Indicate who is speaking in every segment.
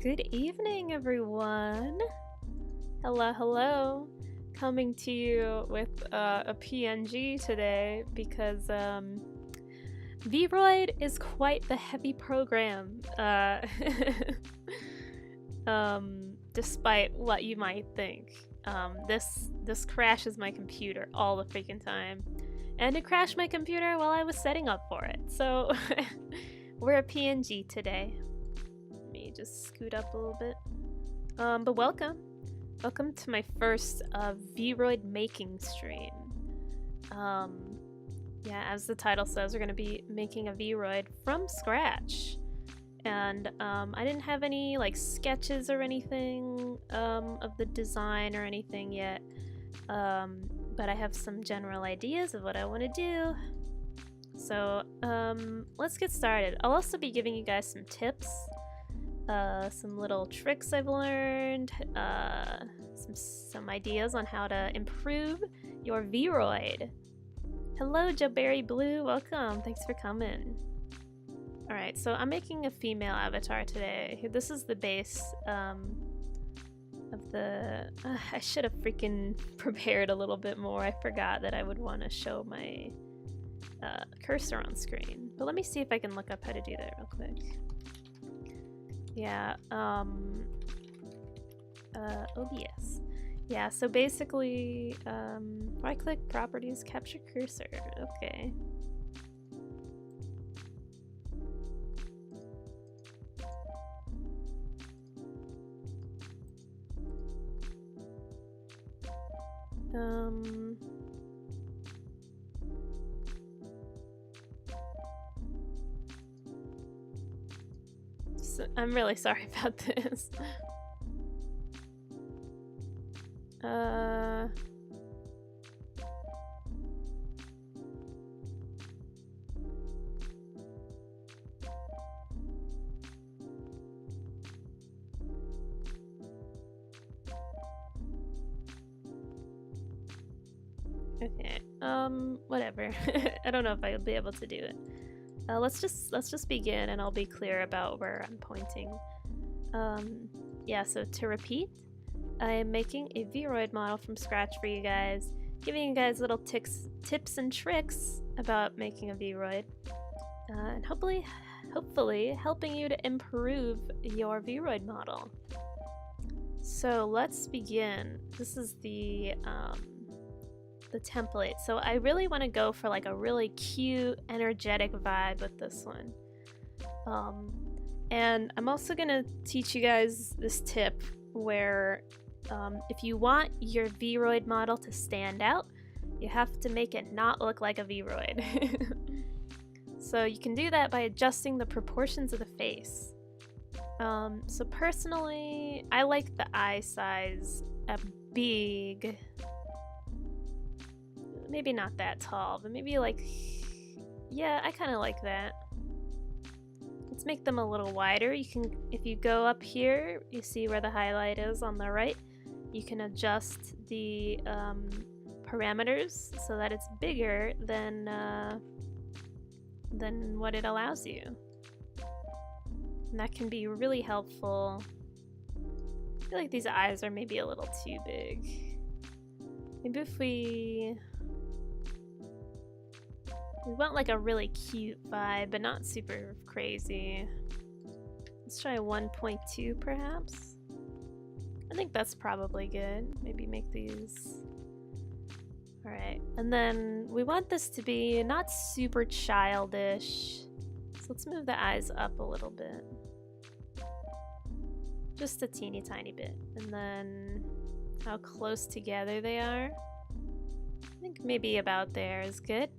Speaker 1: Good evening, everyone. Hello, hello. Coming to you with a PNG today because Vroid is quite the heavy program. Despite what you might think, this crashes my computer all the freaking time, and it crashed my computer while I was setting up for it. So we're a PNG today. Just scoot up a little bit. But welcome to my first Vroid making stream. Yeah, as the title says, we're gonna be making a Vroid from scratch, and I didn't have any like sketches or anything of the design or anything yet, but I have some general ideas of what I want to do. So let's get started. I'll also be giving you guys some tips. Some little tricks I've learned, some ideas on how to improve your Vroid. Hello, Joeberry Blue, welcome, thanks for coming. Alright, so I'm making a female avatar today. This is the base of the... I should have freaking prepared a little bit more. I forgot that I would want to show my cursor on screen. But let me see if I can look up how to do that real quick. Yeah, OBS. Yeah, so basically, right click, properties, capture cursor. Okay. I'm really sorry about this. Okay, whatever. I don't know if I'll be able to do it. Let's just begin, and I'll be clear about where I'm pointing. Yeah, so to repeat, I am making a Vroid model from scratch for you guys, giving you guys little tips and tricks about making a Vroid, and hopefully helping you to improve your Vroid model. So let's begin. This is the template. So I really want to go for like a really cute, energetic vibe with this one. And I'm also gonna teach you guys this tip where if you want your Vroid model to stand out, you have to make it not look like a Vroid. So you can do that by adjusting the proportions of the face. So personally, I like the eye size a big, maybe not that tall, but maybe like, yeah, I kind of like that. Let's make them a little wider. You can, if you go up here, you see where the highlight is on the right, you can adjust the parameters so that it's bigger than what it allows you. And that can be really helpful. I feel like these eyes are maybe a little too big. Maybe if we want like a really cute vibe, but not super crazy. Let's try 1.2 perhaps. I think that's probably good. Maybe make these. Alright, and then we want this to be not super childish. So let's move the eyes up a little bit. Just a teeny tiny bit. And then how close together they are. I think maybe about there is good.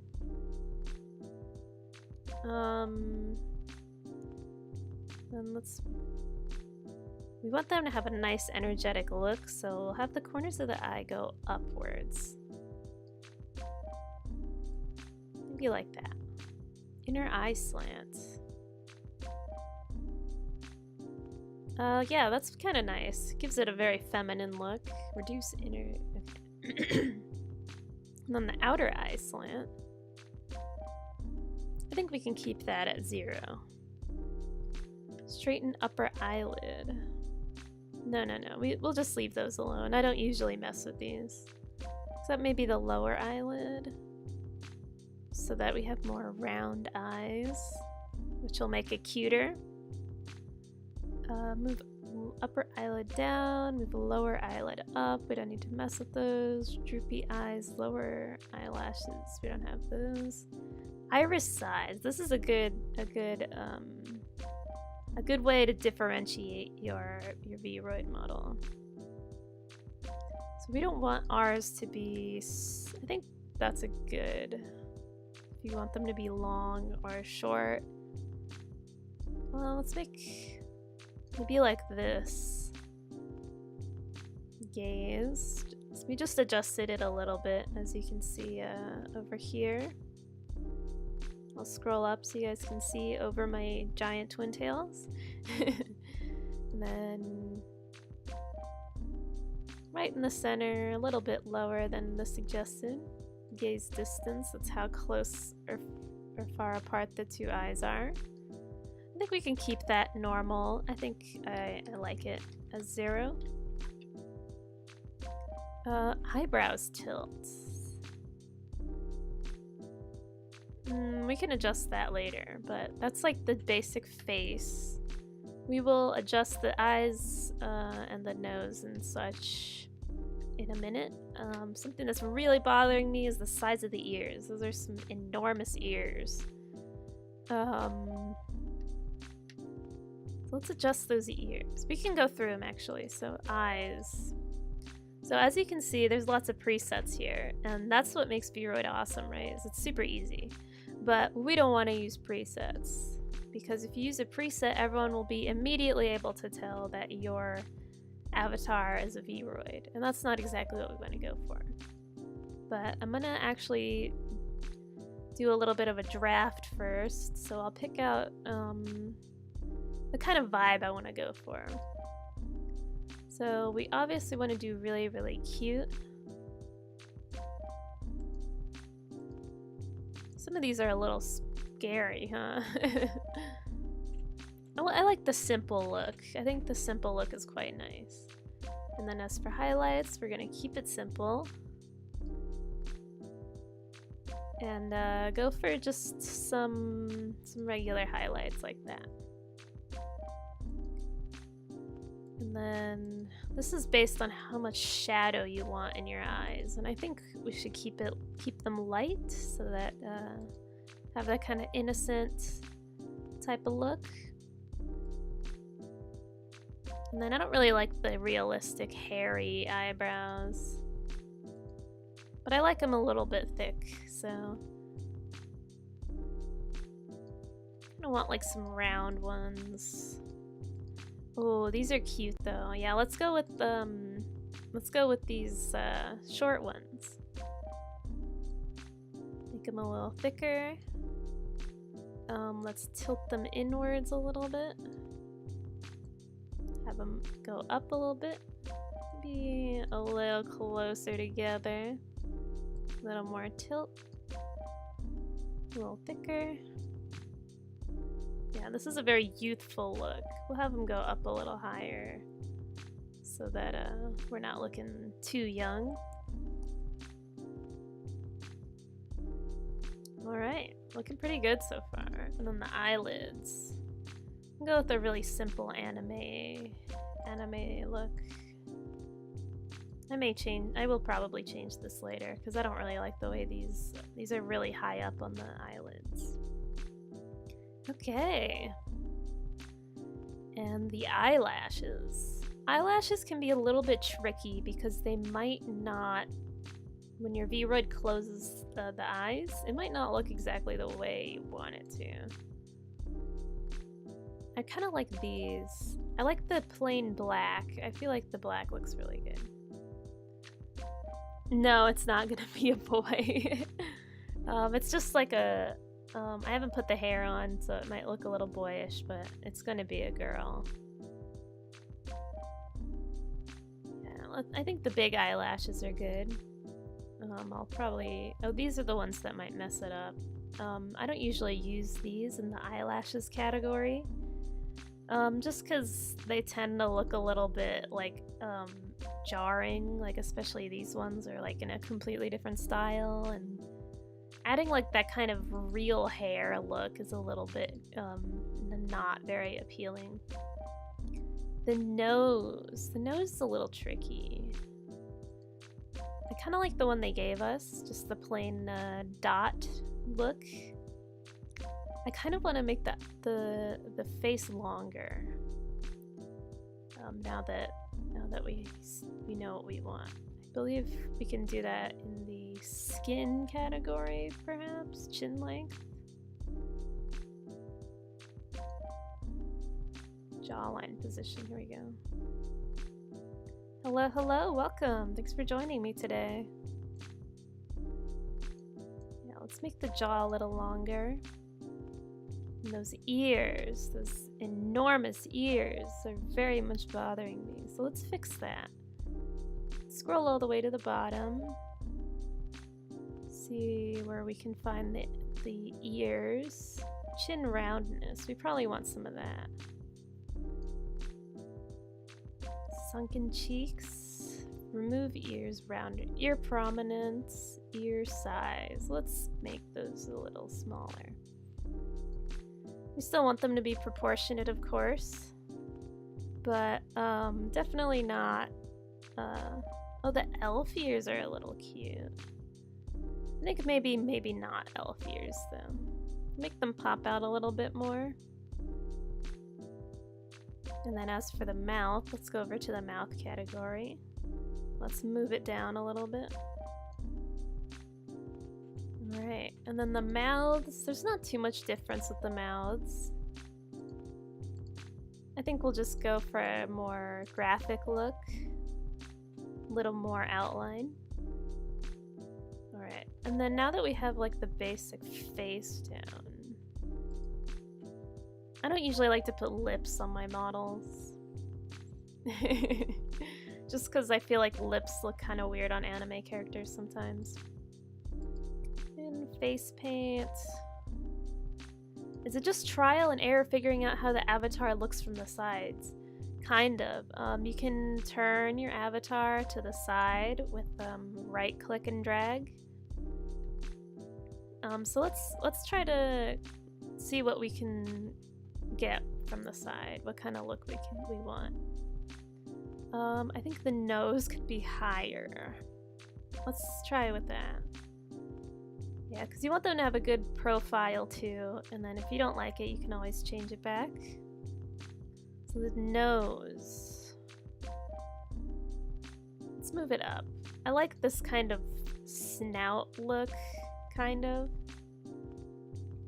Speaker 1: And let's We want them to have a nice energetic look, so we'll have the corners of the eye go upwards. Maybe like that. Inner eye slant. Yeah, that's kind of nice. Gives it a very feminine look. Reduce inner... Okay. And then the outer eye slant. I think we can keep that at 0. Straighten upper eyelid. No. We'll just leave those alone. I don't usually mess with these. Except maybe the lower eyelid. So that we have more round eyes. Which will make it cuter. Move upper eyelid down, move the lower eyelid up. We don't need to mess with those. Droopy eyes, lower eyelashes. We don't have those. Iris size. This is a good way to differentiate your Vroid model. So we don't want ours to be. I think that's a good. If you want them to be long or short, well, let's make. Maybe like this. Gaze. So we just adjusted it a little bit, as you can see over here. I'll scroll up so you guys can see over my giant twin tails. And then right in the center, a little bit lower than the suggested. Gaze distance, that's how close or far apart the two eyes are. I think we can keep that normal. I think I like it as 0. Eyebrows tilt. We can adjust that later, but that's like the basic face. We will adjust the eyes and the nose and such in a minute. Something that's really bothering me is the size of the ears. Those are some enormous ears. Let's adjust those ears. We can go through them actually. So eyes. So as you can see, there's lots of presets here, and that's what makes Vroid awesome, right? Is it's super easy. But we don't want to use presets, because if you use a preset, everyone will be immediately able to tell that your avatar is a Vroid, and that's not exactly what we want to go for. But I'm gonna actually do a little bit of a draft first, so I'll pick out the kind of vibe I want to go for. So we obviously want to do really, really cute. Some of these are a little scary, huh? I like the simple look. I think the simple look is quite nice. And then as for highlights, we're gonna keep it simple. And go for just some regular highlights like that. And then this is based on how much shadow you want in your eyes, and I think we should keep them light so that have that kind of innocent type of look. And then I don't really like the realistic hairy eyebrows, but I like them a little bit thick, so I want like some round ones. Oh, these are cute though. Yeah, let's go with these short ones. Make them a little thicker. Let's tilt them inwards a little bit. Have them go up a little bit. Maybe a little closer together. A little more tilt. A little thicker. Yeah, this is a very youthful look. We'll have them go up a little higher so that we're not looking too young. Alright, looking pretty good so far. And then the eyelids. I'll go with a really simple anime look. I will probably change this later because I don't really like the way these are really high up on the eyelids. Okay. And the eyelashes. Eyelashes can be a little bit tricky because they might not, when your Vroid closes the eyes, it might not look exactly the way you want it to. I kind of like these. I like the plain black. I feel like the black looks really good. No, it's not gonna be a boy. It's just like a... I haven't put the hair on, so it might look a little boyish, but it's gonna be a girl. Yeah, I think the big eyelashes are good. I'll probably... Oh, these are the ones that might mess it up. I don't usually use these in the eyelashes category. Just because they tend to look a little bit like jarring, like especially these ones are like in a completely different style, and adding like that kind of real hair look is a little bit not very appealing. The nose is a little tricky. I kind of like the one they gave us, just the plain dot look. I kind of want to make the face longer. Now that we know what we want, I believe we can do that in the skin category, perhaps chin length, jawline position. Here we go. Hello, hello, welcome. Thanks for joining me today. Yeah, let's make the jaw a little longer. And those ears, those enormous ears, are very much bothering me. So let's fix that. Scroll all the way to the bottom. See where we can find the ears. Chin roundness. We probably want some of that. Sunken cheeks. Remove ears rounded. Ear prominence. Ear size. Let's make those a little smaller. We still want them to be proportionate, of course, but definitely not. Oh, the elf ears are a little cute. I think maybe not elf ears though. Make them pop out a little bit more. And then as for the mouth, let's go over to the mouth category. Let's move it down a little bit. Alright, and then the mouths, there's not too much difference with the mouths. I think we'll just go for a more graphic look, a little more outline. Alright, and then now that we have like the basic face down, I don't usually like to put lips on my models. Just because I feel like lips look kind of weird on anime characters sometimes. Face paint. Is it just trial and error figuring out how the avatar looks from the sides? Kind of. You can turn your avatar to the side with right click and drag. So let's try to see what we can get from the side. What kind of look we want. I think the nose could be higher. Let's try with that. Yeah, because you want them to have a good profile too, and then if you don't like it, you can always change it back. So the nose. Let's move it up. I like this kind of snout look, kind of.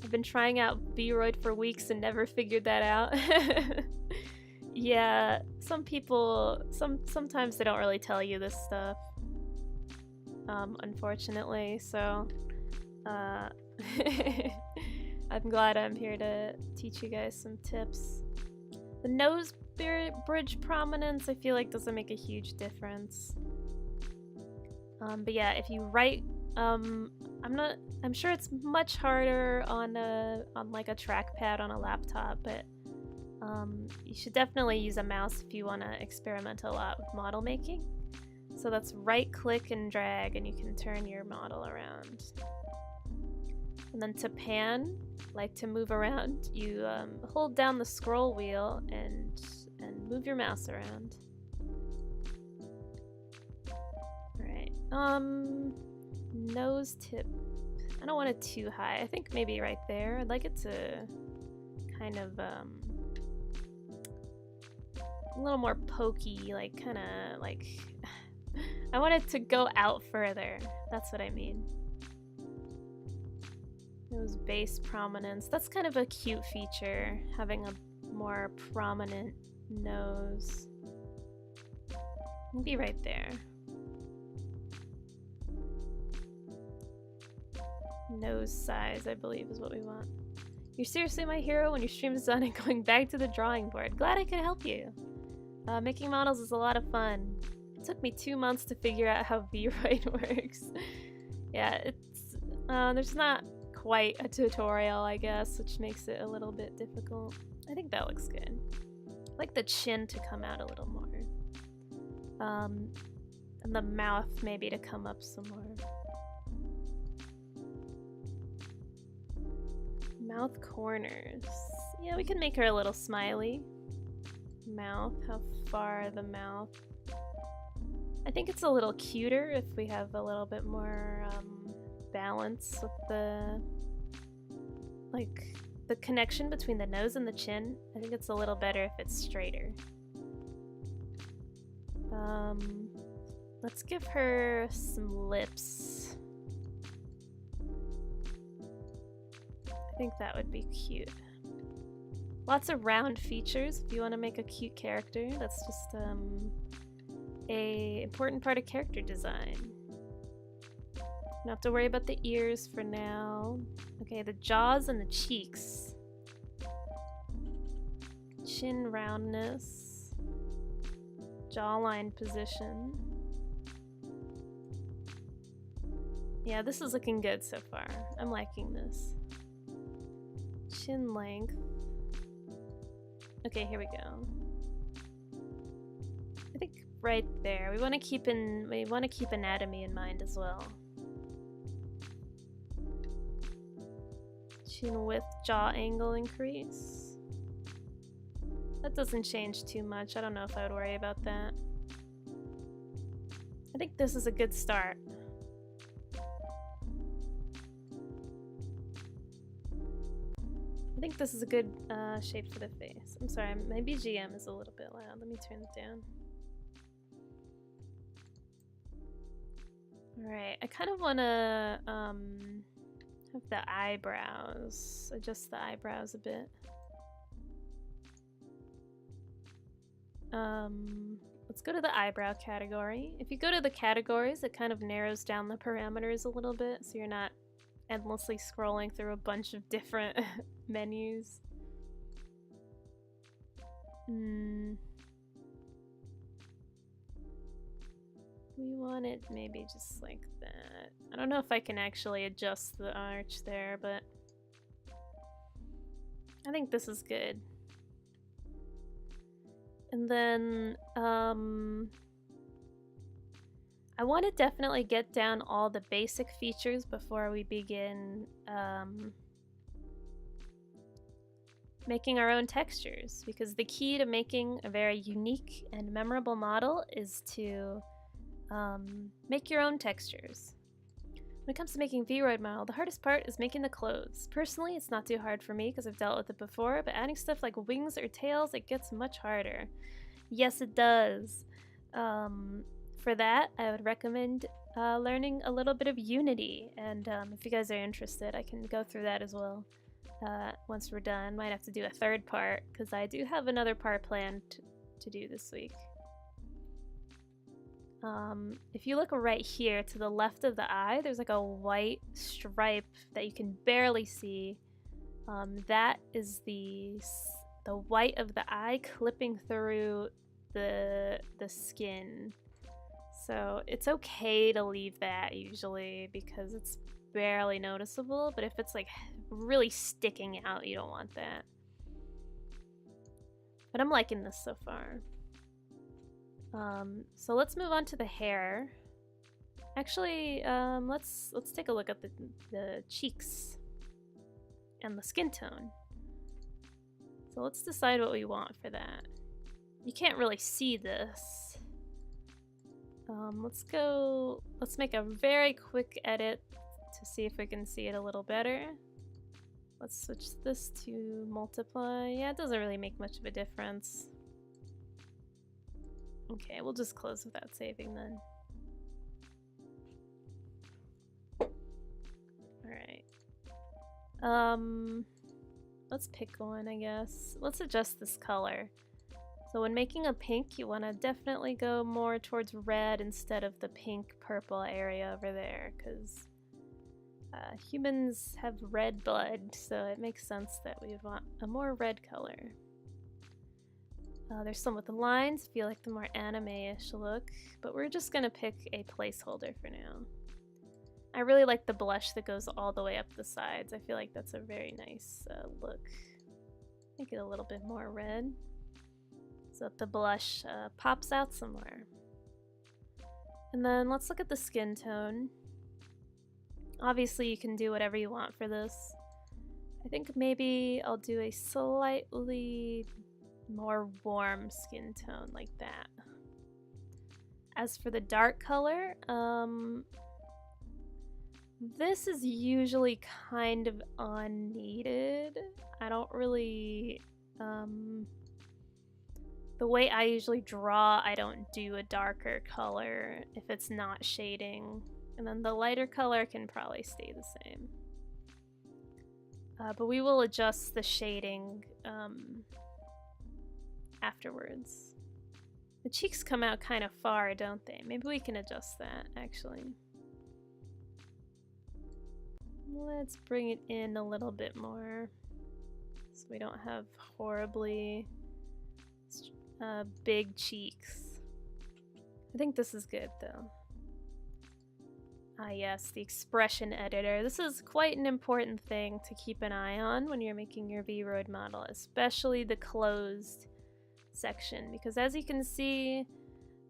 Speaker 1: I've been trying out Vroid for weeks and never figured that out. Yeah, some people, sometimes they don't really tell you this stuff. Unfortunately, so... I'm glad I'm here to teach you guys some tips. The nose bridge prominence I feel like doesn't make a huge difference. But yeah, if you write, I'm sure it's much harder on like a trackpad on a laptop, but you should definitely use a mouse if you want to experiment a lot with model making. So that's right click and drag and you can turn your model around. And then to pan, like to move around, you hold down the scroll wheel and move your mouse around. Alright, nose tip. I don't want it too high. I think maybe right there. I'd like it to kind of a little more pokey, like kind of like I want it to go out further. That's what I mean. Nose base prominence. That's kind of a cute feature, having more prominent nose. Maybe right there. Nose size, I believe, is what we want. You're seriously my hero. When your stream is done and going back to the drawing board. Glad I could help you. Making models is a lot of fun. It took me 2 months to figure out how Vroid works. Yeah, it's there's not quite a tutorial, I guess, which makes it a little bit difficult. I think that looks good. I'd like the chin to come out a little more. And the mouth maybe to come up some more. Mouth corners. Yeah, we can make her a little smiley. Mouth, how far the mouth? I think it's a little cuter if we have a little bit more balance with the connection between the nose and the chin. I think it's a little better if it's straighter. Let's give her some lips. I think that would be cute. Lots of round features if you want to make a cute character. That's just a important part of character design. Don't have to worry about the ears for now. Okay, the jaws and the cheeks. Chin roundness. Jawline position. Yeah, this is looking good so far. I'm liking this. Chin length. Okay, here we go. I think right there. We want to keep anatomy in mind as well. Chin width, jaw angle increase. That doesn't change too much. I don't know if I would worry about that. I think this is a good start. I think this is a good shape for the face. I'm sorry, my BGM is a little bit loud. Let me turn it down. Alright, I kind of want to have the eyebrows, adjust the eyebrows a bit. Let's go to the eyebrow category. If you go to the categories, it kind of narrows down the parameters a little bit, so you're not endlessly scrolling through a bunch of different menus. We want it maybe just like that. I don't know if I can actually adjust the arch there, but I think this is good. And then I want to definitely get down all the basic features before we begin making our own textures, because the key to making a very unique and memorable model is to make your own textures. When it comes to making Vroid model, the hardest part is making the clothes. Personally, it's not too hard for me because I've dealt with it before, but adding stuff like wings or tails, it gets much harder. Yes, it does. For that, I would recommend learning a little bit of Unity, and if you guys are interested, I can go through that as well once we're done. Might have to do a third part, because I do have another part planned to do this week. If you look right here to the left of the eye, there's like a white stripe that you can barely see. That is the white of the eye clipping through the skin. So it's okay to leave that usually because it's barely noticeable, but if it's like really sticking out, you don't want that. But I'm liking this so far. So let's move on to the hair. Actually, let's take a look at the cheeks and the skin tone. So let's decide what we want for that. You can't really see this. Let's make a very quick edit to see if we can see it a little better. Let's switch this to multiply. Yeah, it doesn't really make much of a difference. Okay, we'll just close without saving then. Alright. let's pick one, I guess. Let's adjust this color. So when making a pink, you want to definitely go more towards red instead of the pink purple area over there, because humans have red blood, so it makes sense that we would want a more red color. There's some with the lines, feel like the more anime-ish look, but we're just gonna pick a placeholder for now. I really like the blush that goes all the way up the sides. I feel like that's a very nice look. Make it a little bit more red, so that the blush pops out some more. And then let's look at the skin tone. Obviously you can do whatever you want for this. I think maybe I'll do a slightly more warm skin tone like that. As for the dark color, this is usually kind of unneeded. I don't really, the way I usually draw, I don't do a darker color if it's not shading. And then the lighter color can probably stay the same. But we will adjust the shading afterwards. The cheeks come out kind of far, don't they? Maybe we can adjust that, actually. Let's bring it in a little bit more so we don't have horribly big cheeks. I think this is good, though. Ah yes, the expression editor. This is quite an important thing to keep an eye on when you're making your Vroid model, especially the closed section, because as you can see,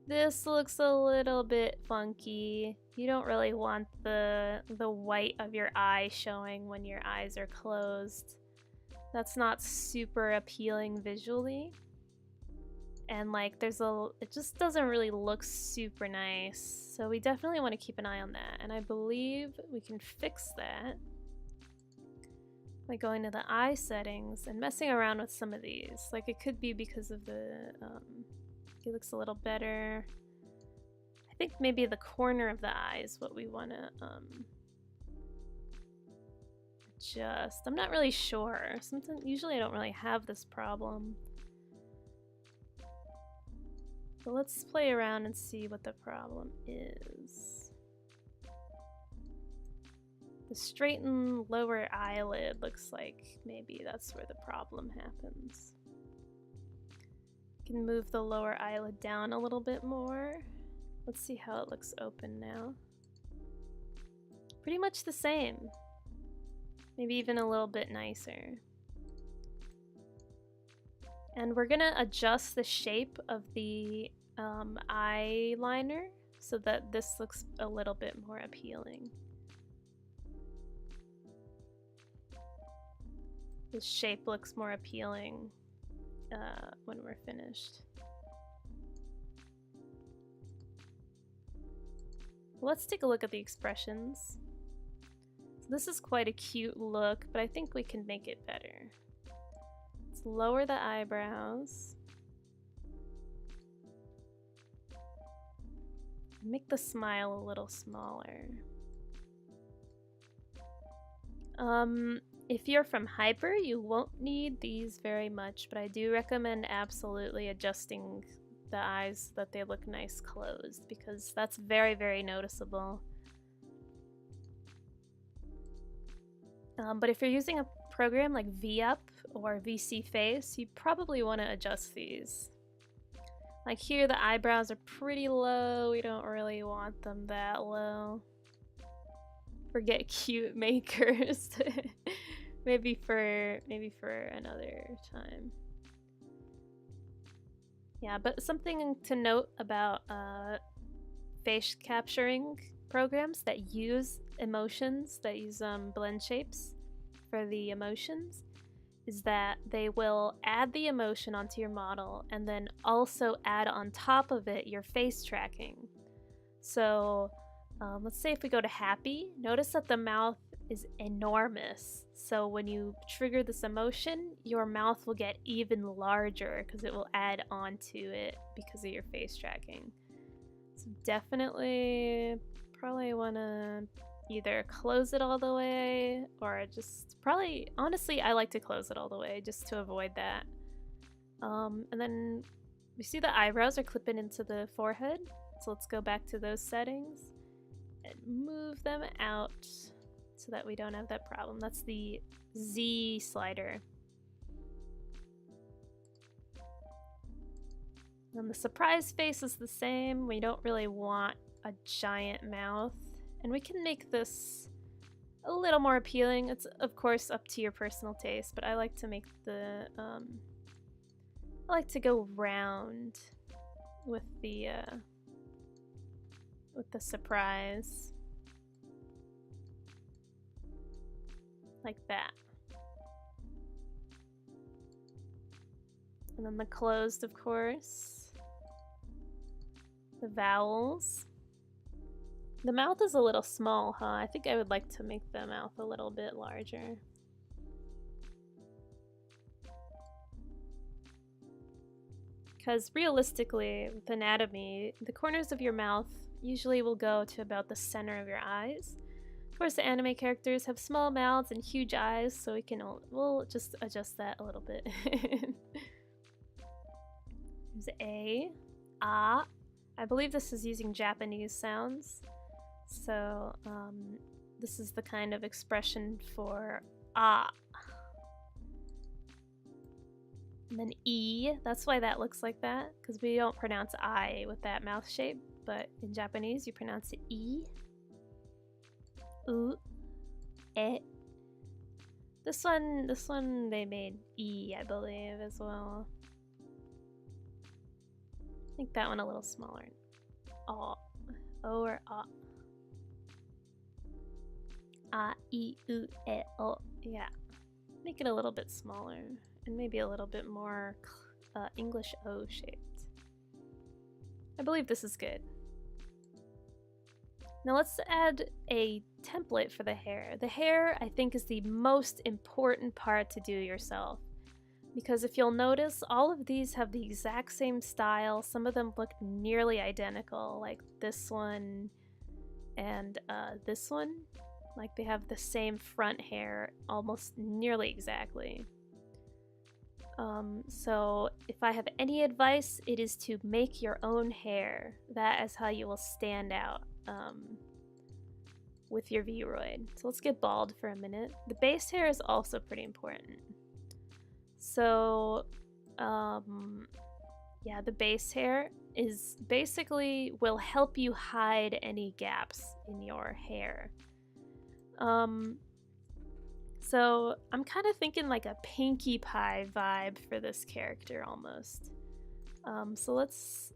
Speaker 1: this looks a little bit funky. You don't really want the white of your eye showing when your eyes are closed. That's not super appealing visually. And like it just doesn't really look super nice. So we definitely want to keep an eye on that. And I believe we can fix that by going to the eye settings and messing around with some of these. Like it could be because of the, it looks a little better. I think maybe the corner of the eye is what we want to adjust. I'm not really sure. Usually I don't really have this problem. But let's play around and see what the problem is. The straightened lower eyelid looks like maybe that's where the problem happens. You can move the lower eyelid down a little bit more. Let's see how it looks open now. Pretty much the same. Maybe even a little bit nicer. And we're gonna adjust the shape of the eyeliner so that this looks a little bit more appealing. This shape looks more appealing when we're finished. Let's take a look at the expressions. So this is quite a cute look, but I think we can make it better. Let's lower the eyebrows. Make the smile a little smaller. If you're from Hyper, you won't need these very much, but I do recommend absolutely adjusting the eyes so that they look nice closed, because that's very, very noticeable. But if you're using a program like VUp or VC Face, you probably want to adjust these. Like here, the eyebrows are pretty low. We don't really want them that low. Forget cute makers. maybe for another time. Yeah, but something to note about face capturing programs that use emotions, that use blend shapes for the emotions, is that they will add the emotion onto your model and then also add on top of it your face tracking. So let's say if we go to happy, notice that the mouth is enormous. So when you trigger this emotion, your mouth will get even larger because it will add onto it because of your face tracking. So definitely probably want to either close it all the way or just probably, honestly, I like to close it all the way just to avoid that. And then we see the eyebrows are clipping into the forehead. So let's go back to those settings and move them out so that we don't have that problem. That's the Z slider. And the surprise face is the same. We don't really want a giant mouth. And we can make this a little more appealing. It's of course up to your personal taste, but I like to make the I like to go round with the surprise. Like that. And then the closed, of course. The vowels. The mouth is a little small, huh? I think I would like to make the mouth a little bit larger. Because realistically, with anatomy, the corners of your mouth usually will go to about the center of your eyes. Of course, the anime characters have small mouths and huge eyes, so we'll just adjust that a little bit. There's A, ah. I believe this is using Japanese sounds. So this is the kind of expression for ah. And then E, that's why that looks like that, because we don't pronounce I with that mouth shape, but in Japanese you pronounce it E. U, E. This one they made E, I believe, as well. I think that one a little smaller. O, O or A. A, I, U, E, O. Yeah. Make it a little bit smaller. And maybe a little bit more English O shaped. I believe this is good. Now let's add a template for the hair. The hair, I think, is the most important part to do yourself. Because if you'll notice, all of these have the exact same style. Some of them look nearly identical, like this one and this one. Like they have the same front hair, almost nearly exactly. So if I have any advice, it is to make your own hair. That is how you will stand out with your Vroid. So let's get bald for a minute. The base hair is also pretty important. So yeah, the base hair is basically will help you hide any gaps in your hair. So I'm kind of thinking like a Pinkie Pie vibe for this character almost. So let's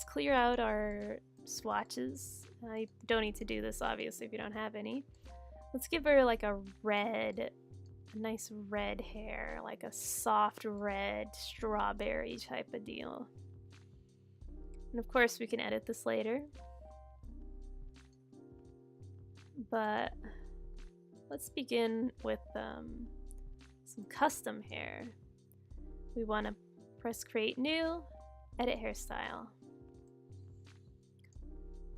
Speaker 1: clear out our swatches. I don't need to do this obviously if you don't have any. Let's give her like a nice red hair, like a soft red strawberry type of deal. And of course we can edit this later. But let's begin with some custom hair. We want to press create new, edit hairstyle.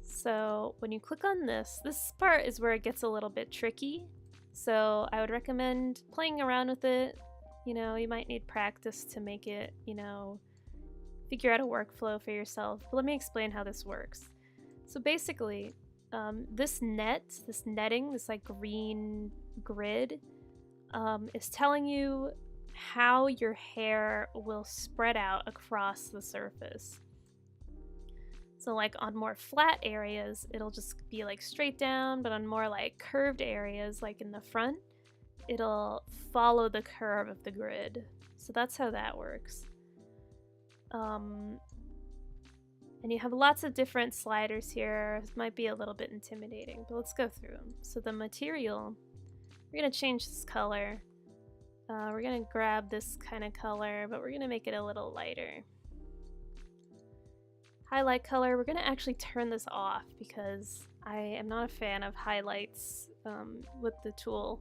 Speaker 1: So when you click on this part is where it gets a little bit tricky. So I would recommend playing around with it. You know, you might need practice to make it, you know, figure out a workflow for yourself. But let me explain how this works. So basically, this netting, this like green grid, is telling you how your hair will spread out across the surface. So like on more flat areas, it'll just be like straight down, but on more like curved areas, like in the front, it'll follow the curve of the grid. So that's how that works. And you have lots of different sliders here. This might be a little bit intimidating, but let's go through them. So the material, we're gonna change this color. We're gonna grab this kind of color, but we're gonna make it a little lighter. Highlight color, we're gonna actually turn this off because I am not a fan of highlights with the tool.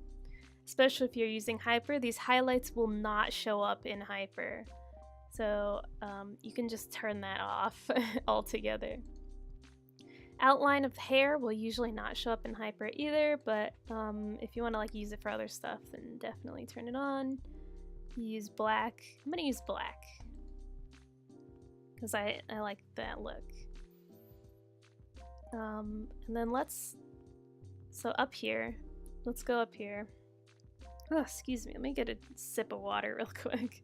Speaker 1: Especially if you're using Hyper, these highlights will not show up in Hyper. So you can just turn that off altogether. Outline of hair will usually not show up in Hyper either, but if you want to like use it for other stuff, then definitely turn it on. Use black. I'm gonna use black because I like that look. And then so up here, let's go up here. Oh, excuse me, let me get a sip of water real quick.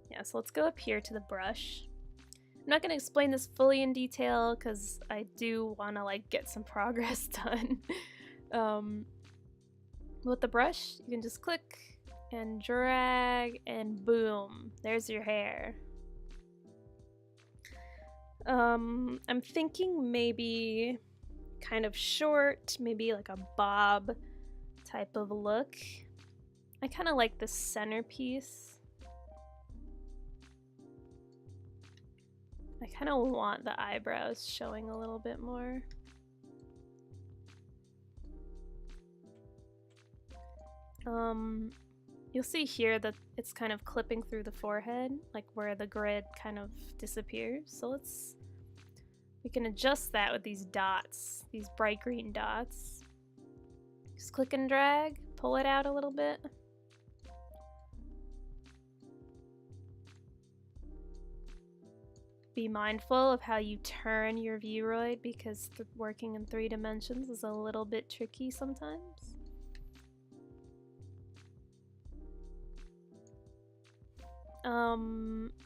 Speaker 1: Yeah, so let's go up here to the brush. I'm not going to explain this fully in detail because I do want to like get some progress done. With the brush, you can just click and drag and boom, there's your hair. I'm thinking maybe kind of short, maybe like a bob type of look. I kind of like the centerpiece. I kind of want the eyebrows showing a little bit more. You'll see here that it's kind of clipping through the forehead, like where the grid kind of disappears. So we can adjust that with these dots, these bright green dots. Just click and drag, pull it out a little bit. Be mindful of how you turn your Vroid because working in 3 dimensions is a little bit tricky sometimes.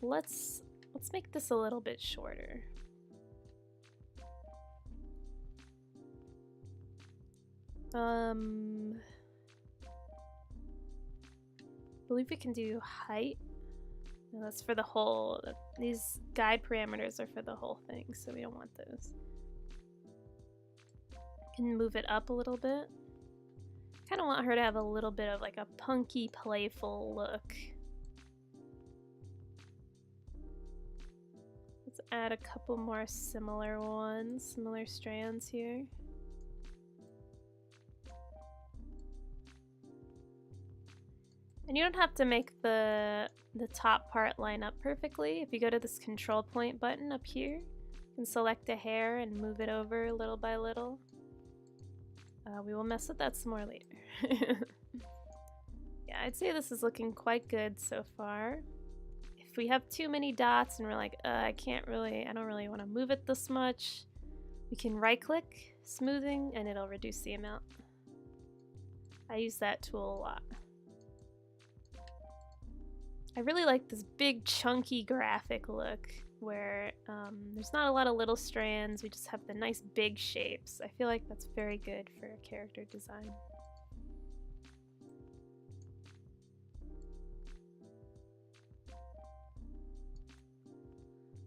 Speaker 1: Let's make this a little bit shorter. I believe we can do height. No, that's for the whole. These guide parameters are for the whole thing, so we don't want those. Can move it up a little bit. Kind of want her to have a little bit of like a punky, playful look. Let's add a couple more similar strands here. And you don't have to make the top part line up perfectly. If you go to this control point button up here, you can select a hair and move it over little by little. We will mess with that some more later. Yeah, I'd say this is looking quite good so far. If we have too many dots and we're like, I don't really want to move it this much, we can right click, smoothing, and it'll reduce the amount. I use that tool a lot. I really like this big chunky graphic look where there's not a lot of little strands, we just have the nice big shapes. I feel like that's very good for a character design.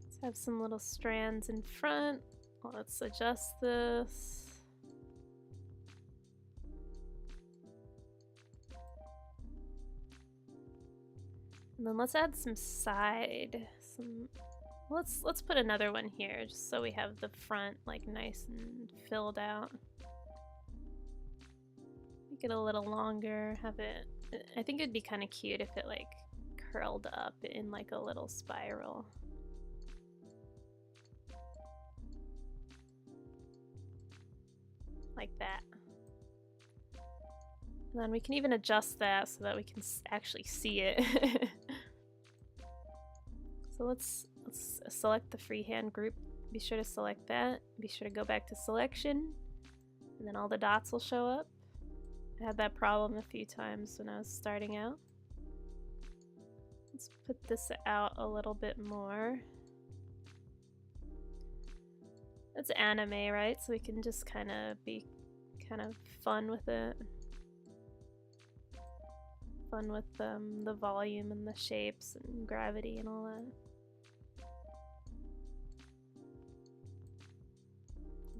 Speaker 1: Let's have some little strands in front. Let's adjust this. And then let's add some let's put another one here just so we have the front like nice and filled out. Make it a little longer, I think it'd be kind of cute if it like curled up in like a little spiral. Like that. And then we can even adjust that so that we can actually see it. So let's select the freehand group. Be sure to select that. Be sure to go back to selection, and then all the dots will show up. I had that problem a few times when I was starting out. Let's put this out a little bit more. It's anime, right? So we can just kind of be kind of fun with it. Fun with the volume and the shapes and gravity and all that.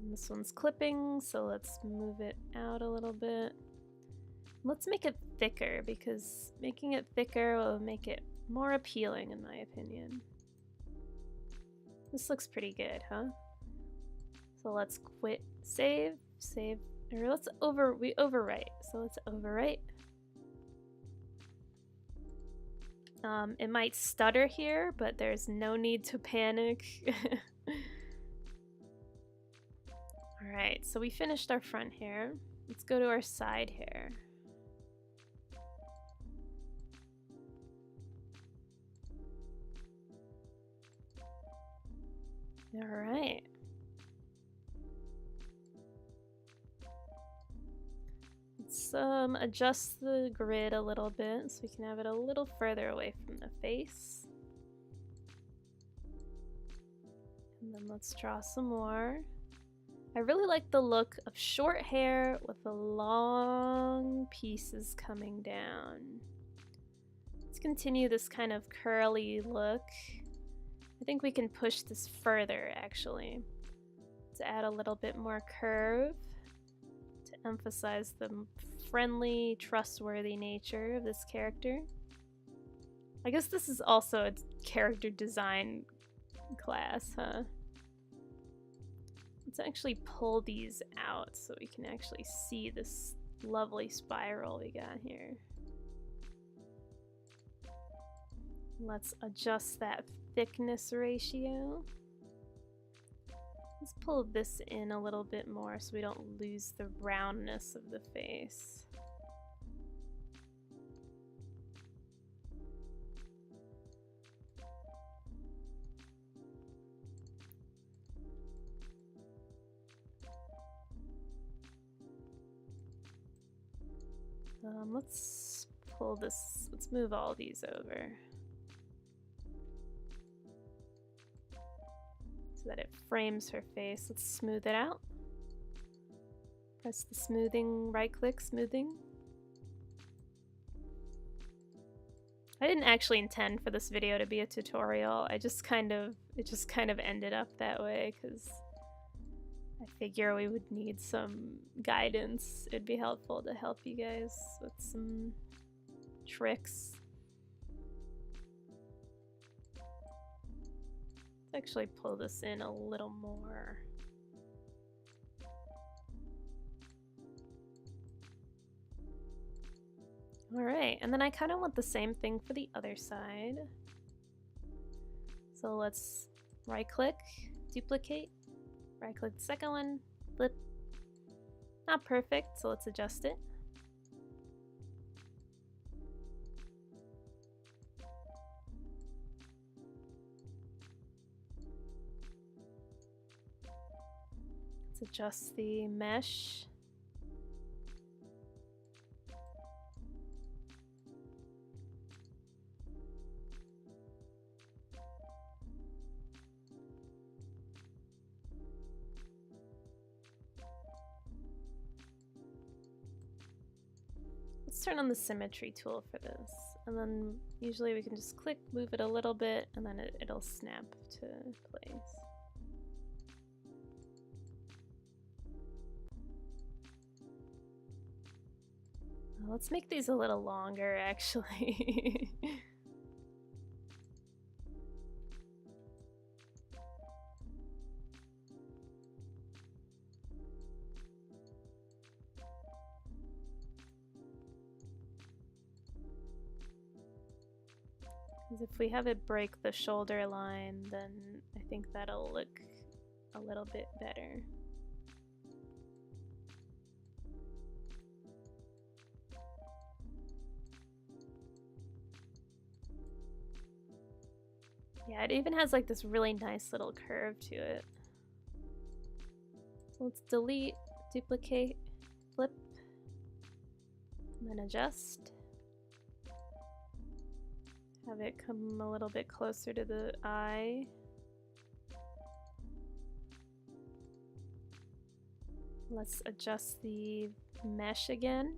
Speaker 1: And this one's clipping, so let's move it out a little bit. Let's make it thicker because making it thicker will make it more appealing in my opinion. This looks pretty good, huh? So let's quit, save, or we overwrite. So let's overwrite. It might stutter here, but there's no need to panic. Alright, so we finished our front hair. Let's go to our side hair. Alright. Let's adjust the grid a little bit so we can have it a little further away from the face. And then let's draw some more. I really like the look of short hair with the long pieces coming down. Let's continue this kind of curly look. I think we can push this further, actually, to add a little bit more curve, to emphasize the friendly, trustworthy nature of this character. I guess this is also a character design class, huh? Let's actually pull these out so we can actually see this lovely spiral we got here. Let's adjust that thickness ratio. Let's pull this in a little bit more so we don't lose the roundness of the face. Let's pull this, let's move all these over so that it frames her face. Let's smooth it out. Press the smoothing, right click, smoothing. I didn't actually intend for this video to be a tutorial. It just kind of ended up that way because I figure we would need some guidance. It'd be helpful to help you guys with some tricks. Let's actually pull this in a little more. Alright, and then I kind of want the same thing for the other side. So let's right click, duplicate. Right click the second one, flip. Not perfect, so let's adjust it. Let's adjust the mesh. Let's turn on the symmetry tool for this, and then usually we can just click, move it a little bit, and then it'll snap to place. Let's make these a little longer, actually. If we have it break the shoulder line, then I think that'll look a little bit better. Yeah, it even has like this really nice little curve to it. So let's delete, duplicate, flip, and then adjust. Have it come a little bit closer to the eye. Let's adjust the mesh again.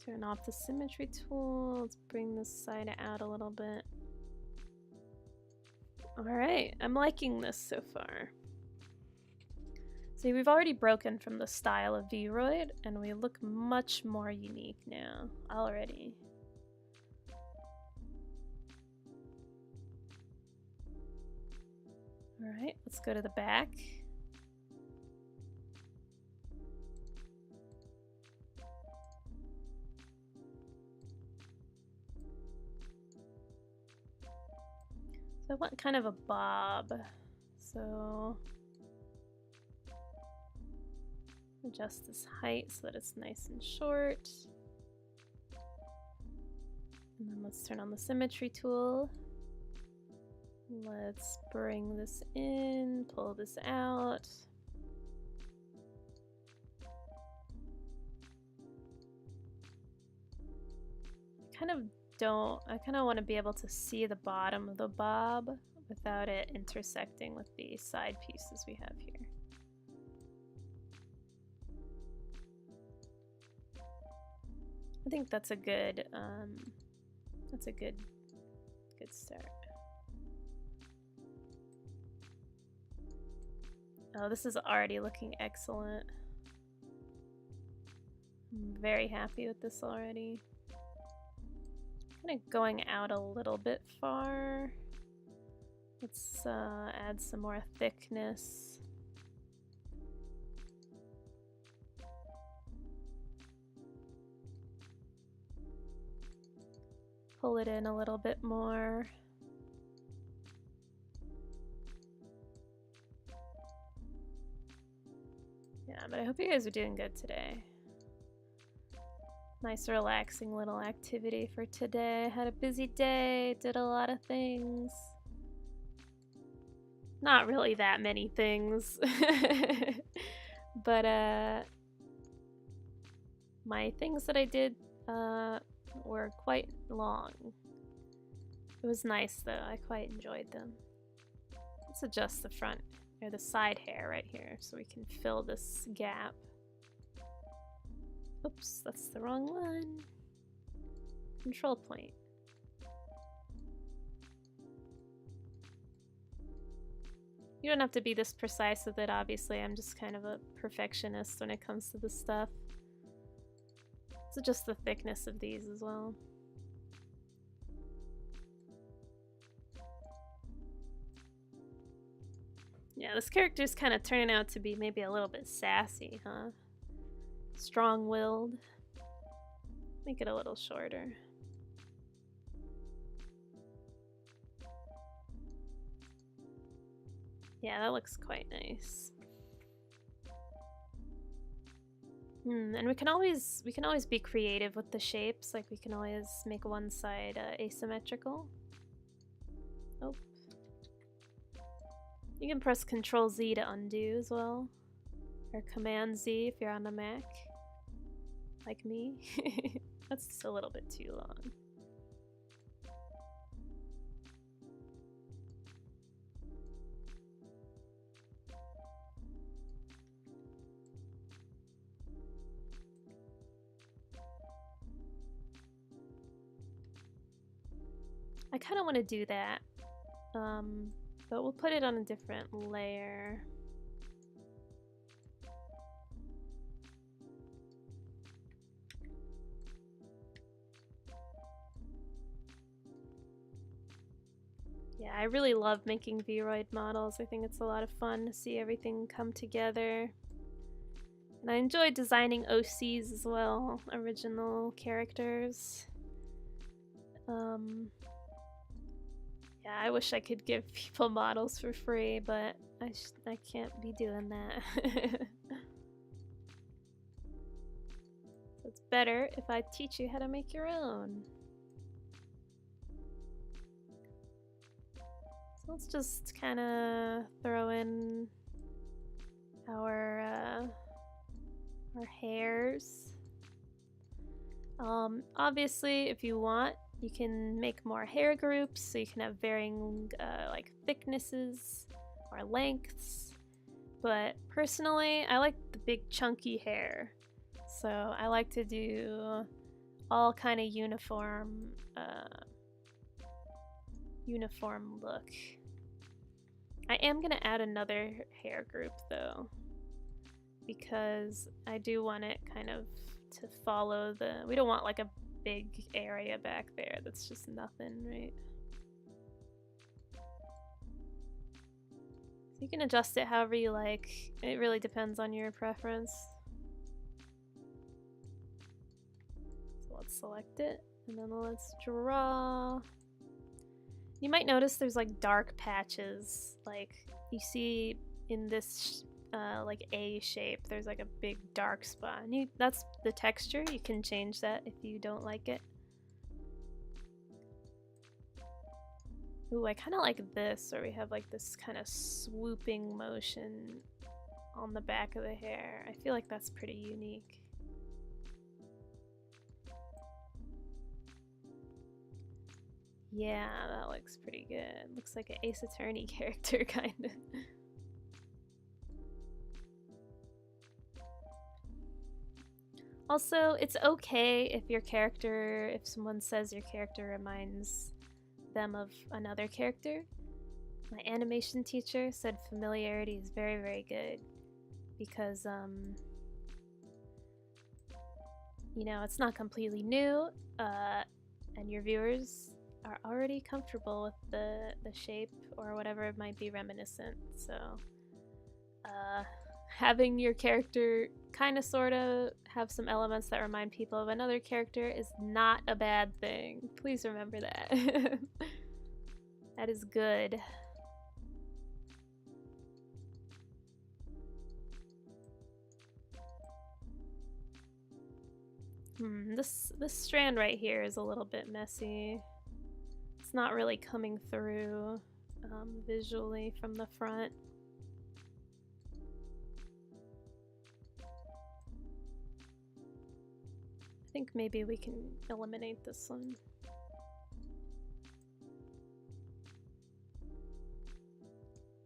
Speaker 1: Turn off the symmetry tool. Let's bring this side out a little bit. Alright, I'm liking this so far. See, we've already broken from the style of Vroid, and we look much more unique now, already. All right, let's go to the back. So I want kind of a bob. So adjust this height so that it's nice and short. And then let's turn on the symmetry tool. Let's bring this in, pull this out. I kind of want to be able to see the bottom of the bob without it intersecting with the side pieces we have here. I think that's a good start. Oh, this is already looking excellent. I'm very happy with this already. Kind of going out a little bit far. Let's add some more thickness. Pull it in a little bit more. Yeah, but I hope you guys are doing good today. Nice relaxing little activity for today. Had a busy day, did a lot of things. Not really that many things. But my things that I did were quite long. It was nice though, I quite enjoyed them. Let's adjust the front or the side hair right here so we can fill this gap. Oops, that's the wrong one. Control point. You don't have to be this precise with it, obviously. I'm just kind of a perfectionist when it comes to this stuff. So just the thickness of these as well. Yeah, this character's kind of turning out to be maybe a little bit sassy, huh? Strong-willed. Make it a little shorter. Yeah, that looks quite nice. And we can always be creative with the shapes. Like we can always make one side asymmetrical. Oh. You can press Control Z to undo as well. Or Command Z if you're on a Mac. Like me. That's just a little bit too long. I kind of want to do that. But we'll put it on a different layer. Yeah, I really love making Vroid models. I think it's a lot of fun to see everything come together. And I enjoy designing OCs as well, original characters. Yeah, I wish I could give people models for free, but I can't be doing that. So it's better if I teach you how to make your own. So let's just kind of throw in our hairs. Obviously, if you want, you can make more hair groups, so you can have varying like thicknesses or lengths. But personally, I like the big chunky hair, so I like to do all kind of uniform look. I am gonna add another hair group though, because I do want it kind of to follow the. We don't want like a big area back there that's just nothing, right? So you can adjust it however you like. It really depends on your preference. So let's select it, and then let's draw. You might notice there's like dark patches, like you see in this like A shape, there's like a big dark spot. And that's the texture. You can change that if you don't like it. Ooh, I kind of like this, where we have like this kind of swooping motion on the back of the hair. I feel like that's pretty unique. Yeah, that looks pretty good. Looks like an Ace Attorney character, kind of. Also, it's okay if your character, if someone says your character reminds them of another character. My animation teacher said familiarity is very, very good because, you know, it's not completely new, and your viewers are already comfortable with the shape or whatever might be reminiscent. So, having your character kind of sort of have some elements that remind people of another character is not a bad thing. Please remember that. That is good. This strand right here is a little bit messy. It's not really coming through visually from the front. I think maybe we can eliminate this one.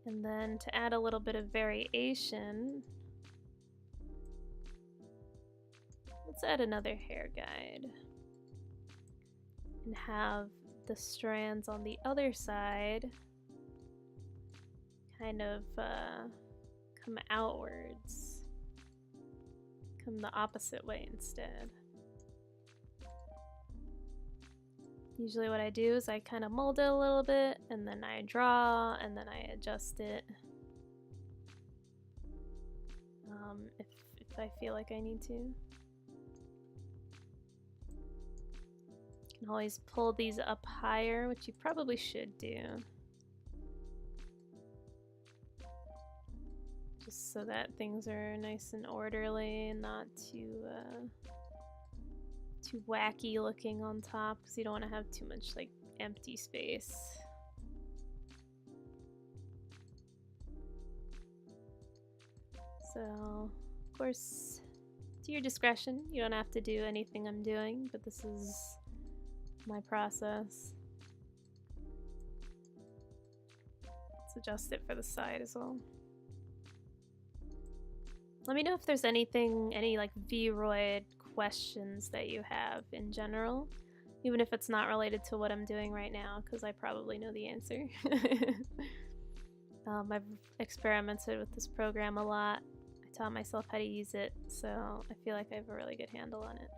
Speaker 1: And then to add a little bit of variation, let's add another hair guide and have the strands on the other side kind of come outwards, come the opposite way instead. Usually what I do is I kind of mold it a little bit, and then I draw, and then I adjust it if I feel like I need to. You can always pull these up higher, which you probably should do. Just so that things are nice and orderly and not too wacky looking on top, because you don't want to have too much like empty space. So, of course, to your discretion, you don't have to do anything I'm doing, but this is my process. Let's adjust it for the side as well. Let me know if there's any like Vroid questions that you have in general, even if it's not related to what I'm doing right now, because I probably know the answer. I've experimented with this program a lot. I taught myself how to use it, so I feel like I have a really good handle on it.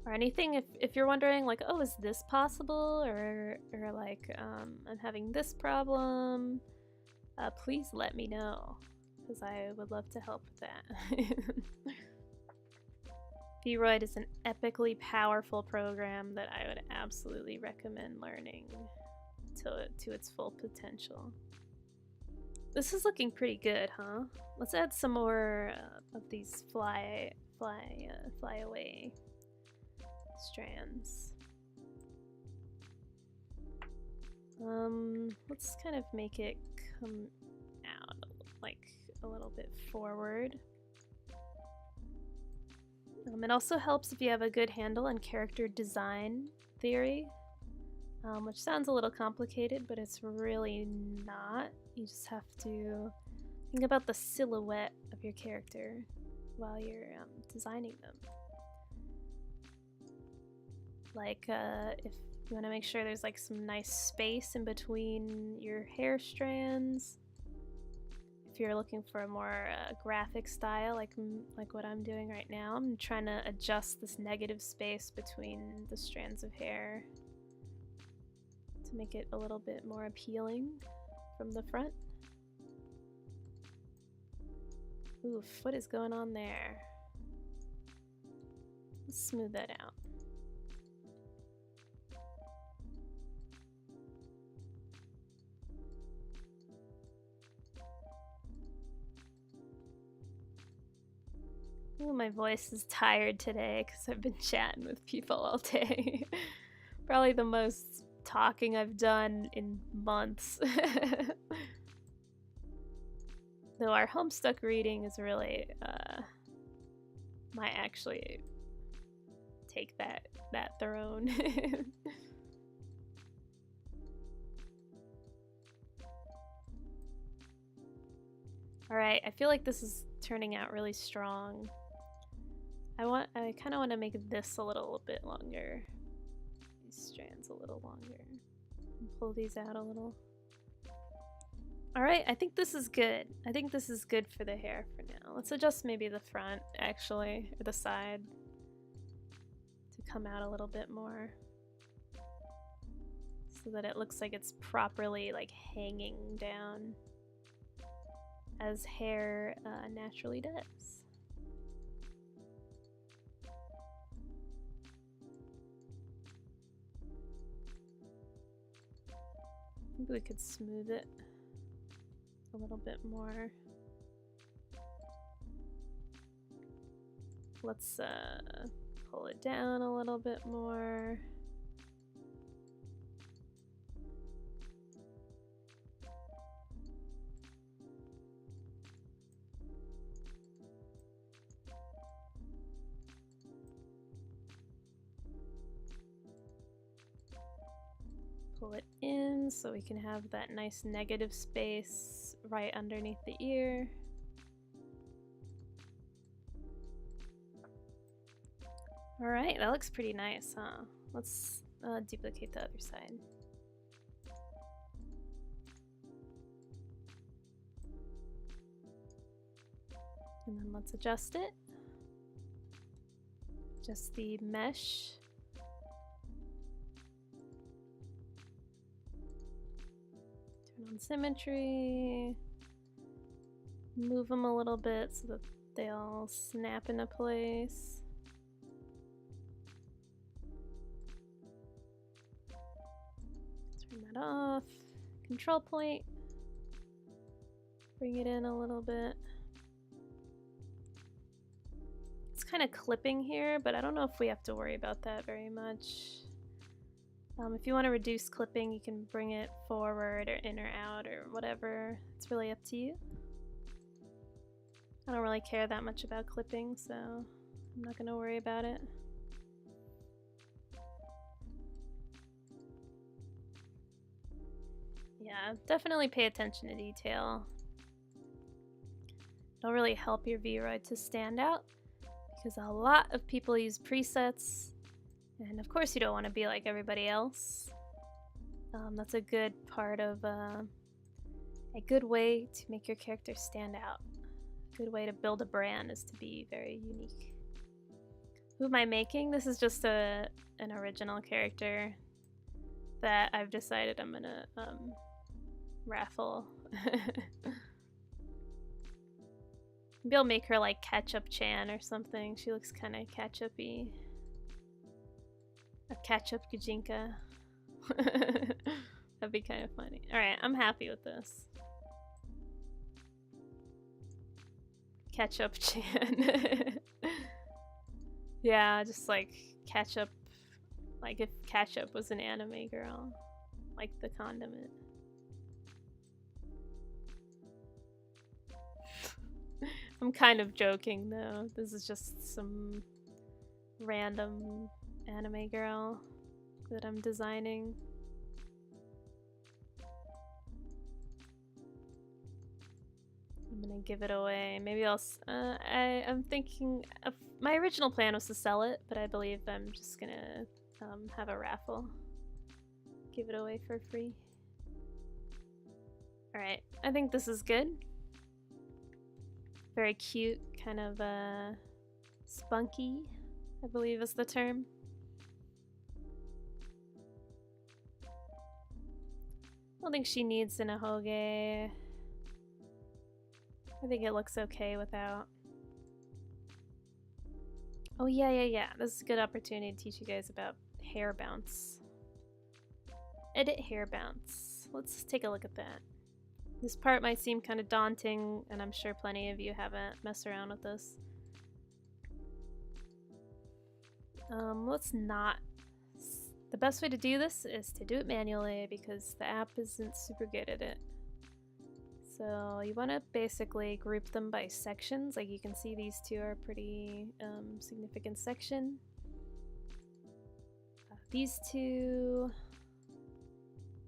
Speaker 1: Or anything, if you're wondering like, oh, is this possible, or like I'm having this problem, please let me know, because I would love to help with that. Vroid is an epically powerful program that I would absolutely recommend learning to its full potential. This is looking pretty good, huh? Let's add some more of these fly away strands. Let's kind of make it come out like a little bit forward. It also helps if you have a good handle on character design theory, which sounds a little complicated, but it's really not. You just have to think about the silhouette of your character while you're designing them. Like if you want to make sure there's like some nice space in between your hair strands. If you're looking for a more graphic style, like what I'm doing right now, I'm trying to adjust this negative space between the strands of hair to make it a little bit more appealing from the front. Oof, what is going on there? Let's smooth that out. Ooh, my voice is tired today because I've been chatting with people all day. Probably the most talking I've done in months. Though our Homestuck reading is really, might actually take that throne. Alright, I feel like this is turning out really strong. I kind of want to make this a little bit longer. These strands a little longer. Pull these out a little. Alright, I think this is good. I think this is good for the hair for now. Let's adjust maybe the front, actually, or the side to come out a little bit more. So that it looks like it's properly, like, hanging down as hair naturally does. Maybe we could smooth it a little bit more. Let's pull it down a little bit more. Pull it in so we can have that nice negative space right underneath the ear. Alright, that looks pretty nice, huh? Let's duplicate the other side. And then let's adjust it. Just the mesh. On symmetry, move them a little bit so that they all snap into place. Turn that off. Control point. Bring it in a little bit. It's kind of clipping here, but I don't know if we have to worry about that very much. If you want to reduce clipping, you can bring it forward or in or out or whatever. It's really up to you. I don't really care that much about clipping, so I'm not going to worry about it. Yeah, definitely pay attention to detail. It'll really help your Vroid to stand out because a lot of people use presets. And of course you don't want to be like everybody else. That's a good part of a good way to make your character stand out. A good way to build a brand is to be very unique. Who am I making? This is just an original character that I've decided I'm gonna raffle. Maybe I'll make her like Ketchup Chan or something. She looks kind of ketchup-y. A ketchup Gajinka. That'd be kind of funny. Alright, I'm happy with this. Ketchup Chan. Yeah, just like ketchup. Like if ketchup was an anime girl. Like the condiment. I'm kind of joking though. This is just some random anime girl that I'm designing. I'm gonna give it away. Maybe I'll. I'm thinking of, my original plan was to sell it, but I believe I'm just gonna have a raffle. Give it away for free. All right, I think this is good. Very cute, kind of spunky, I believe is the term. I don't think she needs an ahoge. I think it looks okay without. Oh yeah. This is a good opportunity to teach you guys about hair bounce. Edit hair bounce. Let's take a look at that. This part might seem kind of daunting, and I'm sure plenty of you haven't messed around with this. Let's not. The best way to do this is to do it manually because the app isn't super good at it. So you want to basically group them by sections. Like you can see these two are pretty significant section. These two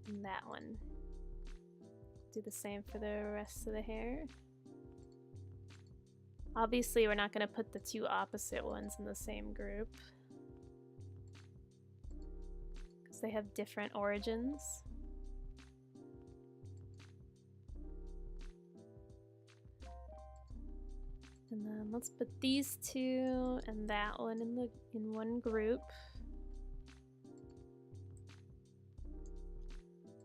Speaker 1: and that one. Do the same for the rest of the hair. Obviously we're not going to put the two opposite ones in the same group because they have different origins. And then let's put these two and that one in one group.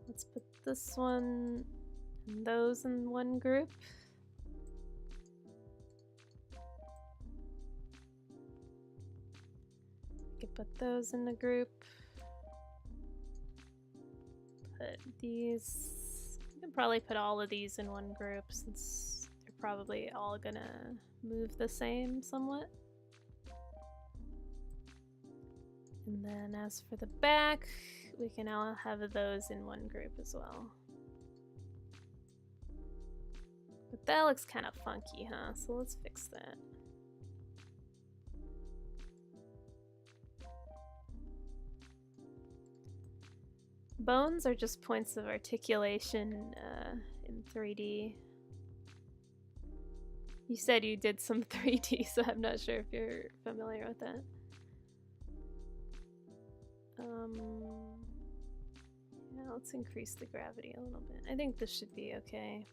Speaker 1: Let's put this one and those in one group. We could put those in a group. Put these. You can probably put all of these in one group since they're probably all gonna move the same somewhat. And then as for the back, we can now have those in one group as well. But that looks kind of funky, huh? So let's fix that. Bones are just points of articulation in 3D. You said you did some 3D, so I'm not sure if you're familiar with that. Yeah, let's increase the gravity a little bit. I think this should be okay.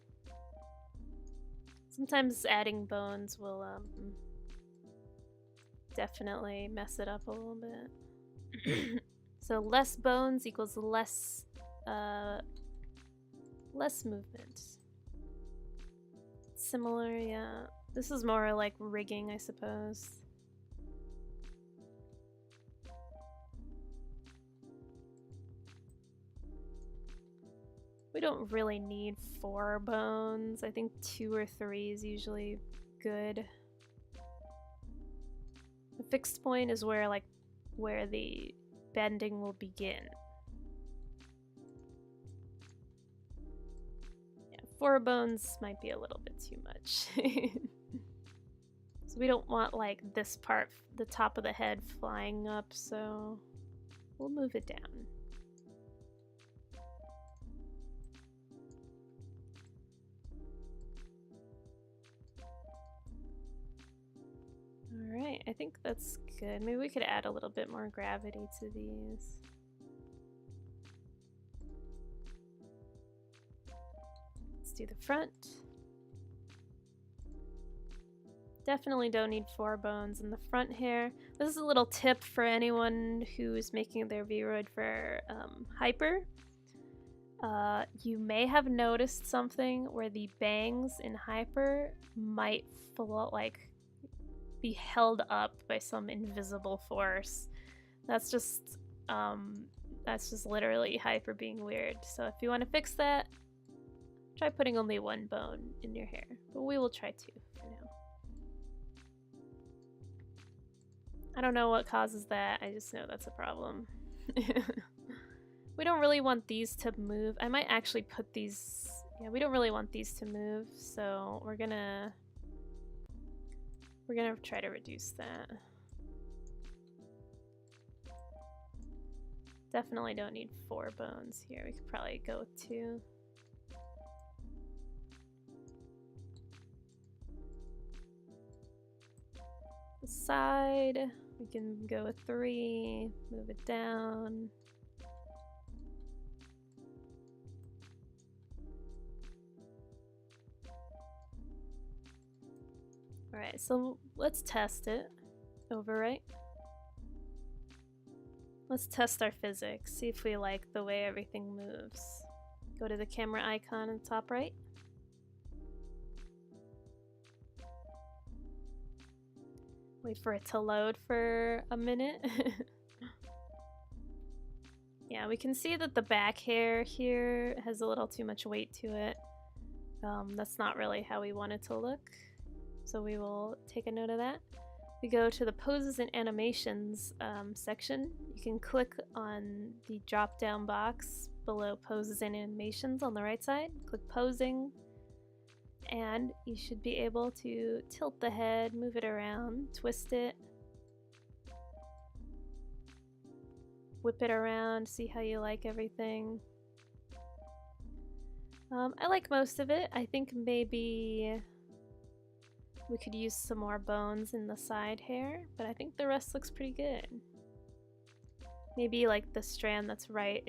Speaker 1: Sometimes adding bones will definitely mess it up a little bit. So less bones equals less movement. Similar, yeah. This is more like rigging, I suppose. We don't really need 4 bones. I think 2 or 3 is usually good. The fixed point is where the bending will begin. Yeah, 4 bones might be a little bit too much. So we don't want like this part, the top of the head flying up, so we'll move it down. Alright, I think that's good. Maybe we could add a little bit more gravity to these. Let's do the front. Definitely don't need 4 bones in the front hair. This is a little tip for anyone who's making their Vroid for Hyper. You may have noticed something where the bangs in Hyper might be held up by some invisible force. That's just literally Hyper being weird. So if you want to fix that, try putting only 1 bone in your hair. But we will try 2 for now. I don't know what causes that, I just know that's a problem. We don't really want these to move. I might actually put these... Yeah, we don't really want these to move, so we're gonna try to reduce that. Definitely don't need 4 bones here. We could probably go with 2. The side, we can go with 3, move it down. Alright, so let's test it. Overwrite. Let's test our physics, see if we like the way everything moves. Go to the camera icon in the top right. Wait for it to load for a minute. Yeah, we can see that the back hair here has a little too much weight to it. That's not really how we want it to look, so we will take a note of that. We go to the poses and animations section. You can click on the drop down box below poses and animations on the right side. Click posing, and you should be able to tilt the head, move it around, twist it, whip it around, see how you like everything. I like most of it. I think maybe we could use some more bones in the side hair, but I think the rest looks pretty good. Maybe like the strand that's right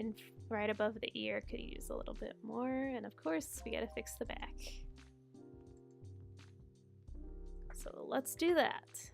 Speaker 1: above the ear could use a little bit more, and of course we gotta fix the back. So let's do that.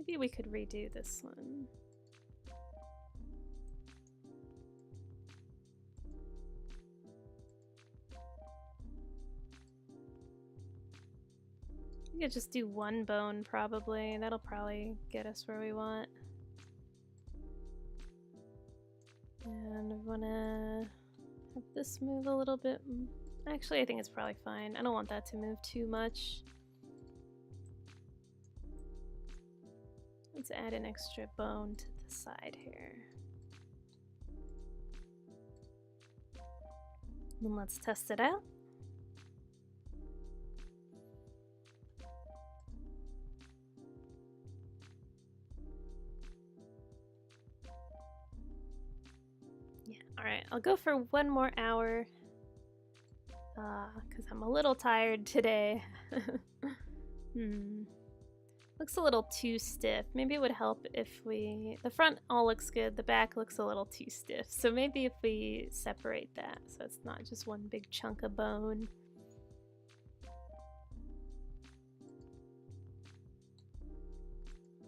Speaker 1: Maybe we could redo this one. We could just do one bone probably. That'll probably get us where we want. And we wanna have this move a little bit. Actually, I think it's probably fine. I don't want that to move too much. Let's add an extra bone to the side here. And let's test it out. Yeah, alright, I'll go for one more hour because I'm a little tired today. Looks a little too stiff. Maybe it would help if the front all looks good, the back looks a little too stiff. So maybe if we separate that so it's not just one big chunk of bone.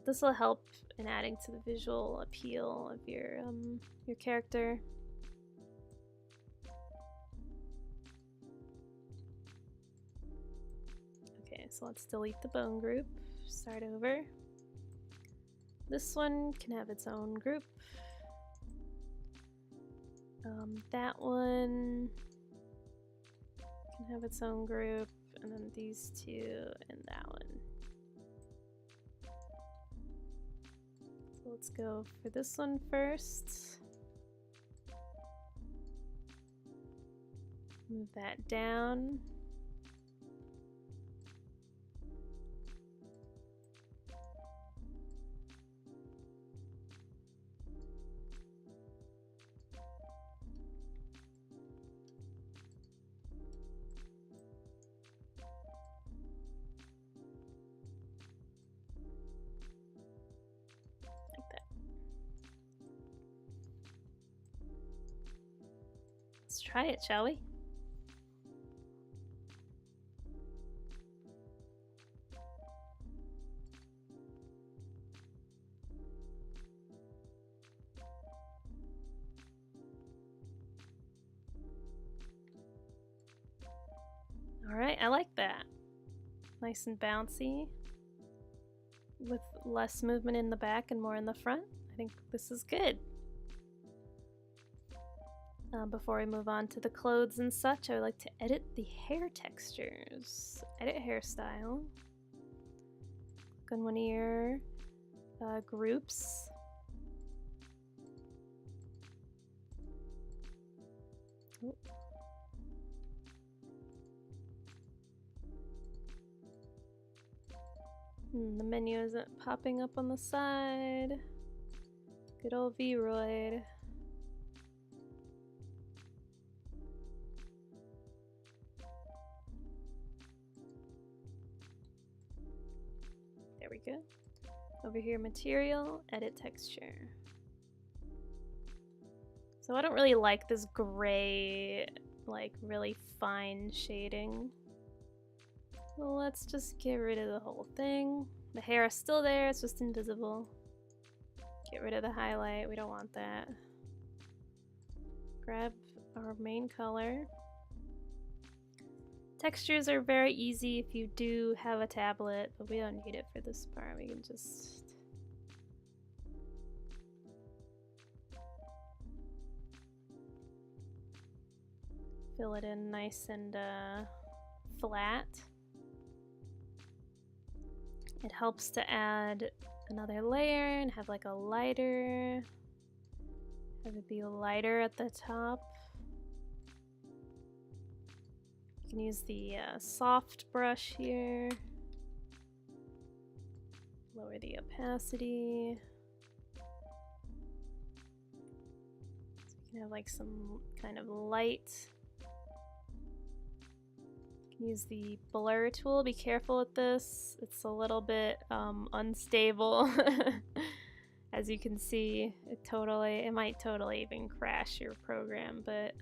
Speaker 1: This will help in adding to the visual appeal of your character. Okay, so let's delete the bone group. Start over. This one can have its own group. That one can have its own group, and then these two and that one. So let's go for this one first. Move that down. Let's try it, shall we? All right, I like that. Nice and bouncy with less movement in the back and more in the front. I think this is good. Before we move on to the clothes and such, I would like to edit the hair textures. Edit hairstyle. Click on one of your groups. Oh. The menu isn't popping up on the side. Good old Vroid. There we go. Over here, material, edit texture. So I don't really like this gray, like really fine shading. Well, let's just get rid of the whole thing. The hair is still there, it's just invisible. Get rid of the highlight, we don't want that. Grab our main color. Textures are very easy if you do have a tablet, but we don't need it for this part. We can just... fill it in nice and flat. It helps to add another layer and have like a lighter, have it be lighter at the top. You can use the soft brush here. Lower the opacity. So you can have like some kind of light. Use the blur tool. Be careful with this. It's a little bit unstable. As you can see, it might totally even crash your program, but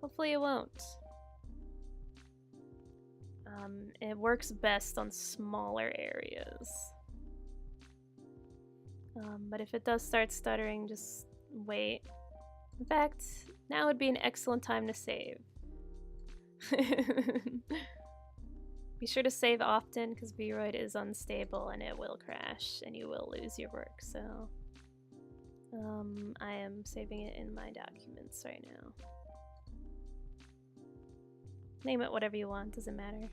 Speaker 1: hopefully it won't. It works best on smaller areas. But if it does start stuttering, just wait. In fact, now would be an excellent time to save. Be sure to save often because Vroid is unstable and it will crash and you will lose your work, so I am saving it in my documents right now. Name it whatever you want, doesn't matter.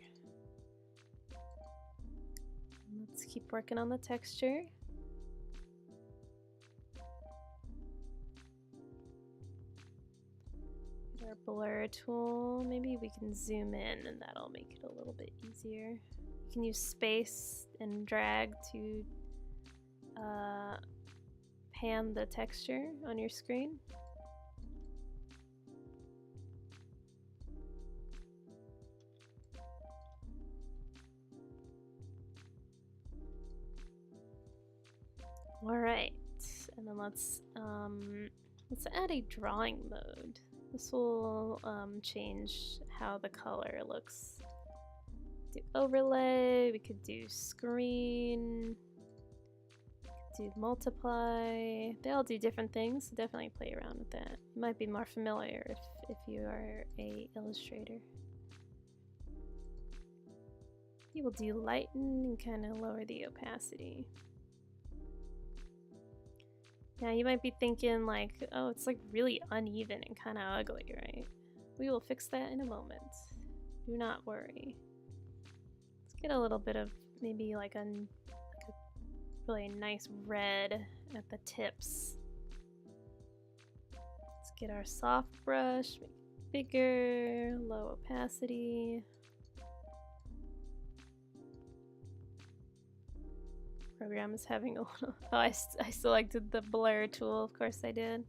Speaker 1: Let's keep working on the texture. Our blur tool, maybe we can zoom in and that'll make it a little bit easier. You can use space and drag to pan the texture on your screen. All right, and then let's add a drawing mode. This will change how the color looks. Do overlay, we could do screen, do multiply. They all do different things, so definitely play around with that. You might be more familiar if you are an illustrator. You will do lighten and kind of lower the opacity. Now you might be thinking like, oh, it's like really uneven and kind of ugly, right? We will fix that in a moment. Do not worry. Let's get a little bit of maybe like a really nice red at the tips. Let's get our soft brush, make it bigger, low opacity. Program is having a little... Oh, I selected the blur tool, of course I did.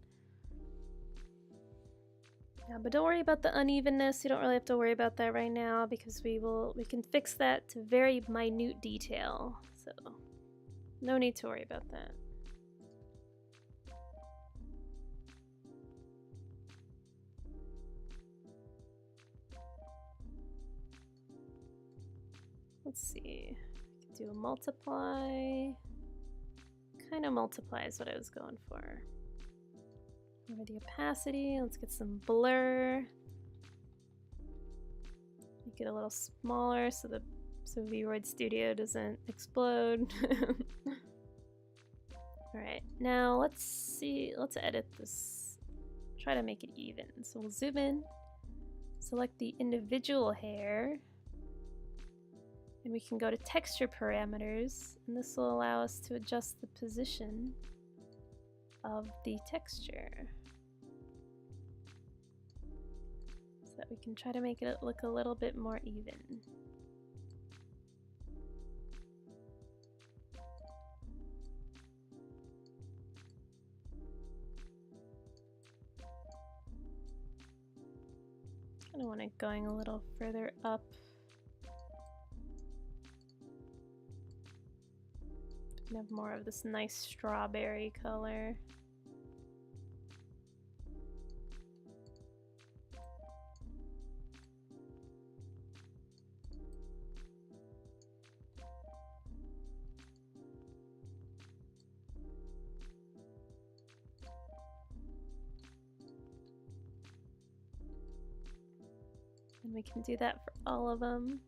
Speaker 1: Yeah, but don't worry about the unevenness. You don't really have to worry about that right now because we can fix that to very minute detail. So no need to worry about that. Let's see. Do a multiply. Kind of multiply is what I was going for. Over the opacity, let's get some blur. Make it a little smaller so Vroid Studio doesn't explode. Alright, now let's edit this. Try to make it even. So we'll zoom in, select the individual hair, and we can go to texture parameters, and this will allow us to adjust the position of the texture so that we can try to make it look a little bit more even. Kind of want it going a little further up. can have more of this nice strawberry color. And we can do that for all of them.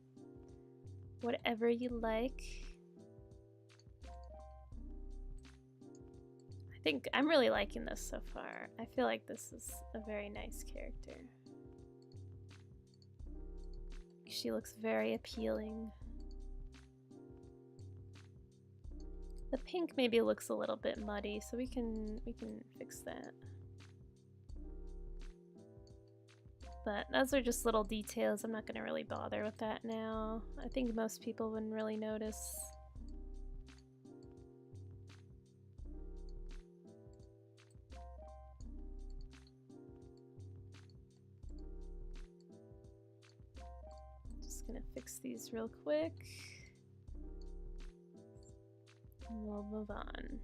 Speaker 1: Whatever you like. I think I'm really liking this so far. I feel like this is a very nice character. She looks very appealing. The pink maybe looks a little bit muddy, so we can fix that. But those are just little details. I'm not going to really bother with that now. I think most people wouldn't really notice. Just going to fix these real quick. And we'll move on.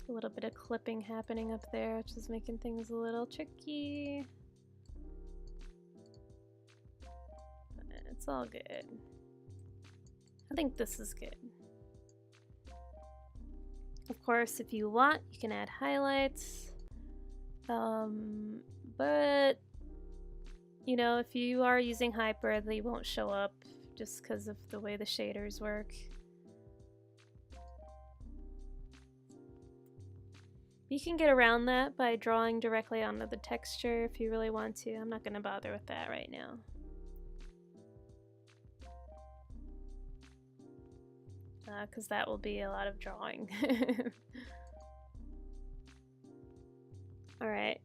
Speaker 1: A little bit of clipping happening up there, which is making things a little tricky. But it's all good. I think this is good. Of course, if you want, you can add highlights. But, you know, if you are using Hyper, they won't show up just because of the way the shaders work. You can get around that by drawing directly onto the texture if you really want to. I'm not going to bother with that right now. Because that will be a lot of drawing. Alright.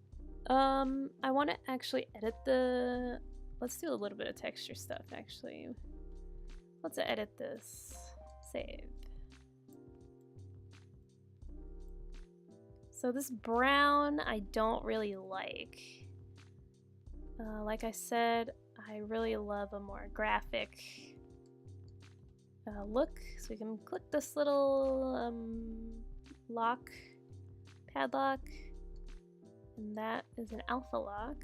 Speaker 1: I want to actually edit the... Let's do a little bit of texture stuff, actually. Let's edit this. Save. So this brown I don't really like. Like I said, I really love a more graphic look. So we can click this little padlock, and that is an alpha lock,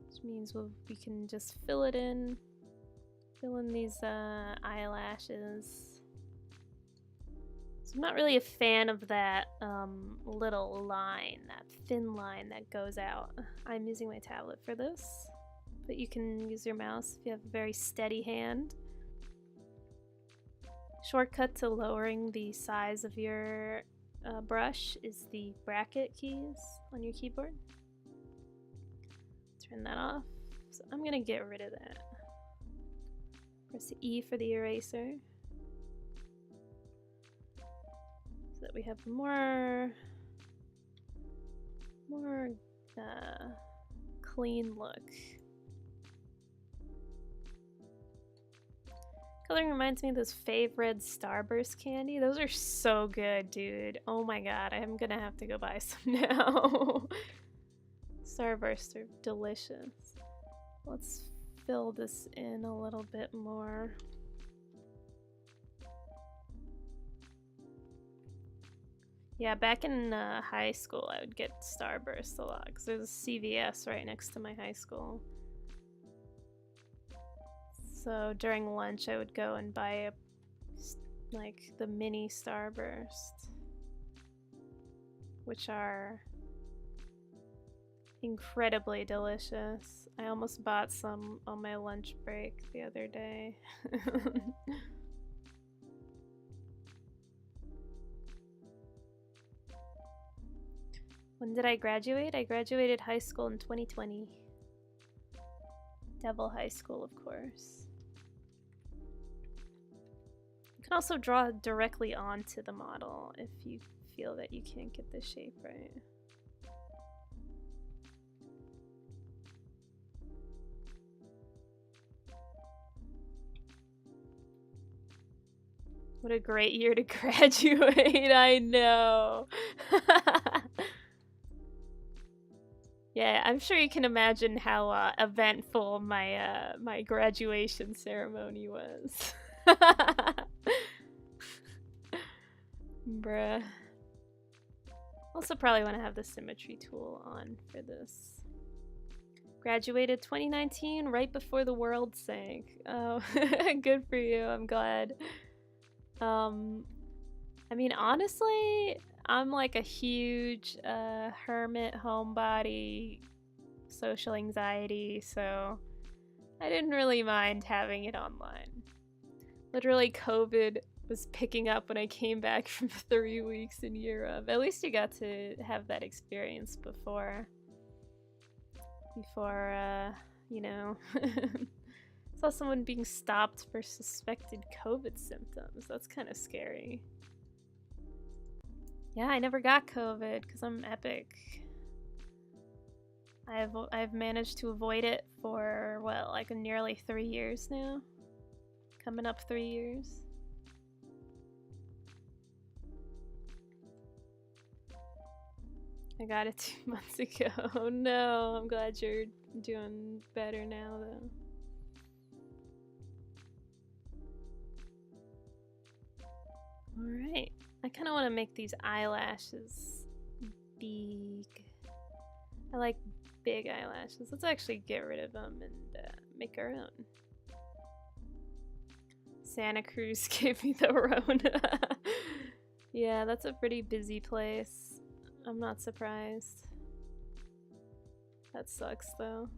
Speaker 1: which means we can just fill in these eyelashes. So I'm not really a fan of that little line, that thin line that goes out. I'm using my tablet for this, but you can use your mouse if you have a very steady hand. Shortcut to lowering the size of your brush is the bracket keys on your keyboard. Turn that off. So I'm gonna get rid of that. Press E for the eraser. So that we have more clean look. Coloring reminds me of those Fave Red Starburst candy. Those are so good, dude. Oh my god, I'm gonna have to go buy some now. Starbursts are delicious. Let's fill this in a little bit more. Yeah, back in high school, I would get Starburst a lot because there's a CVS right next to my high school. So during lunch, I would go and buy like the mini Starburst, which are incredibly delicious. I almost bought some on my lunch break the other day. When did I graduate? I graduated high school in 2020. Devil High School, of course. You can also draw directly onto the model if you feel that you can't get the shape right. What a great year to graduate, I know. Yeah, I'm sure you can imagine how eventful my my graduation ceremony was. Bruh. Also probably want to have the symmetry tool on for this. Graduated 2019, right before the world sank. Oh, good for you. I'm glad. I mean, honestly, I'm like a huge hermit, homebody, social anxiety, so I didn't really mind having it online. Literally, COVID was picking up when I came back from 3 weeks in Europe. At least you got to have that experience before, you know, saw someone being stopped for suspected COVID symptoms. That's kind of scary. Yeah, I never got COVID because I'm epic. I've managed to avoid it for what, like nearly 3 years now? Coming up 3 years. I got it 2 months ago. Oh no, I'm glad you're doing better now though. Alright, I kind of want to make these eyelashes big. I like big eyelashes. Let's actually get rid of them and make our own. Santa Cruz gave me the Rona. Yeah, that's a pretty busy place. I'm not surprised. That sucks though.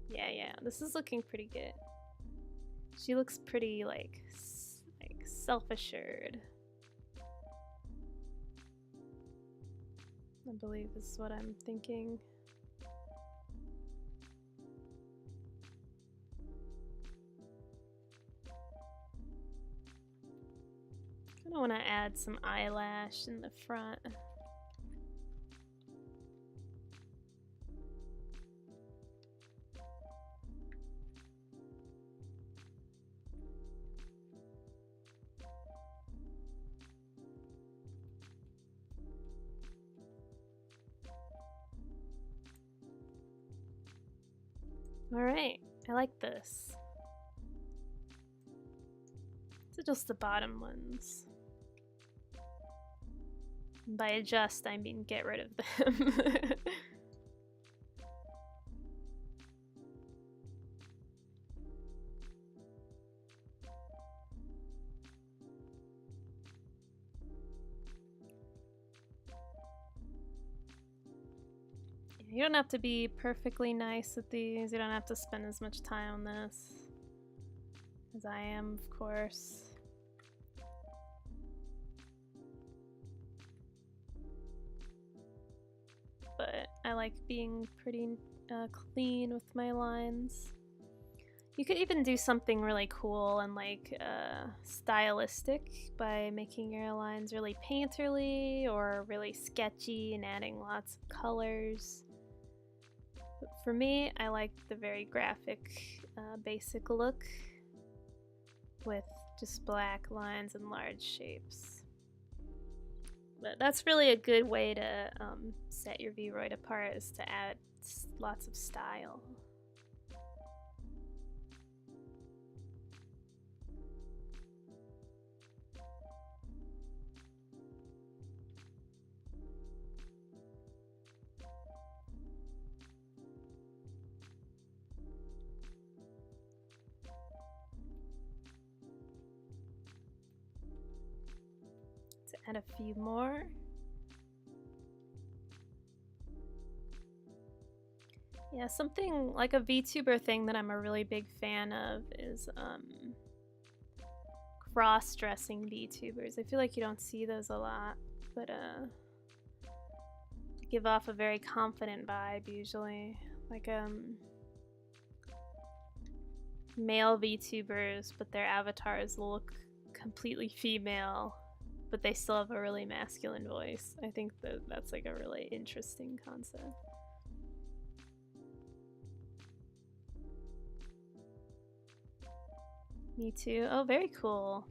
Speaker 1: Yeah, this is looking pretty good. She looks pretty like self-assured. I believe is what I'm thinking. I want to add some eyelash in the front. Alright, I like this. So just the bottom ones. And by adjust, I mean get rid of them. You don't have to be perfectly nice with these. You don't have to spend as much time on this as I am, of course. But I like being pretty clean with my lines. You could even do something really cool and like stylistic by making your lines really painterly or really sketchy and adding lots of colors. But for me, I like the very graphic, basic look with just black lines and large shapes. But that's really a good way to set your Vroid apart, is to add lots of style. Add a few more. Yeah, something like a VTuber thing that I'm a really big fan of is cross-dressing VTubers. I feel like you don't see those a lot, but give off a very confident vibe usually. Like male VTubers, but their avatars look completely female, but they still have a really masculine voice. I think that's like a really interesting concept. Me too. Oh, very cool.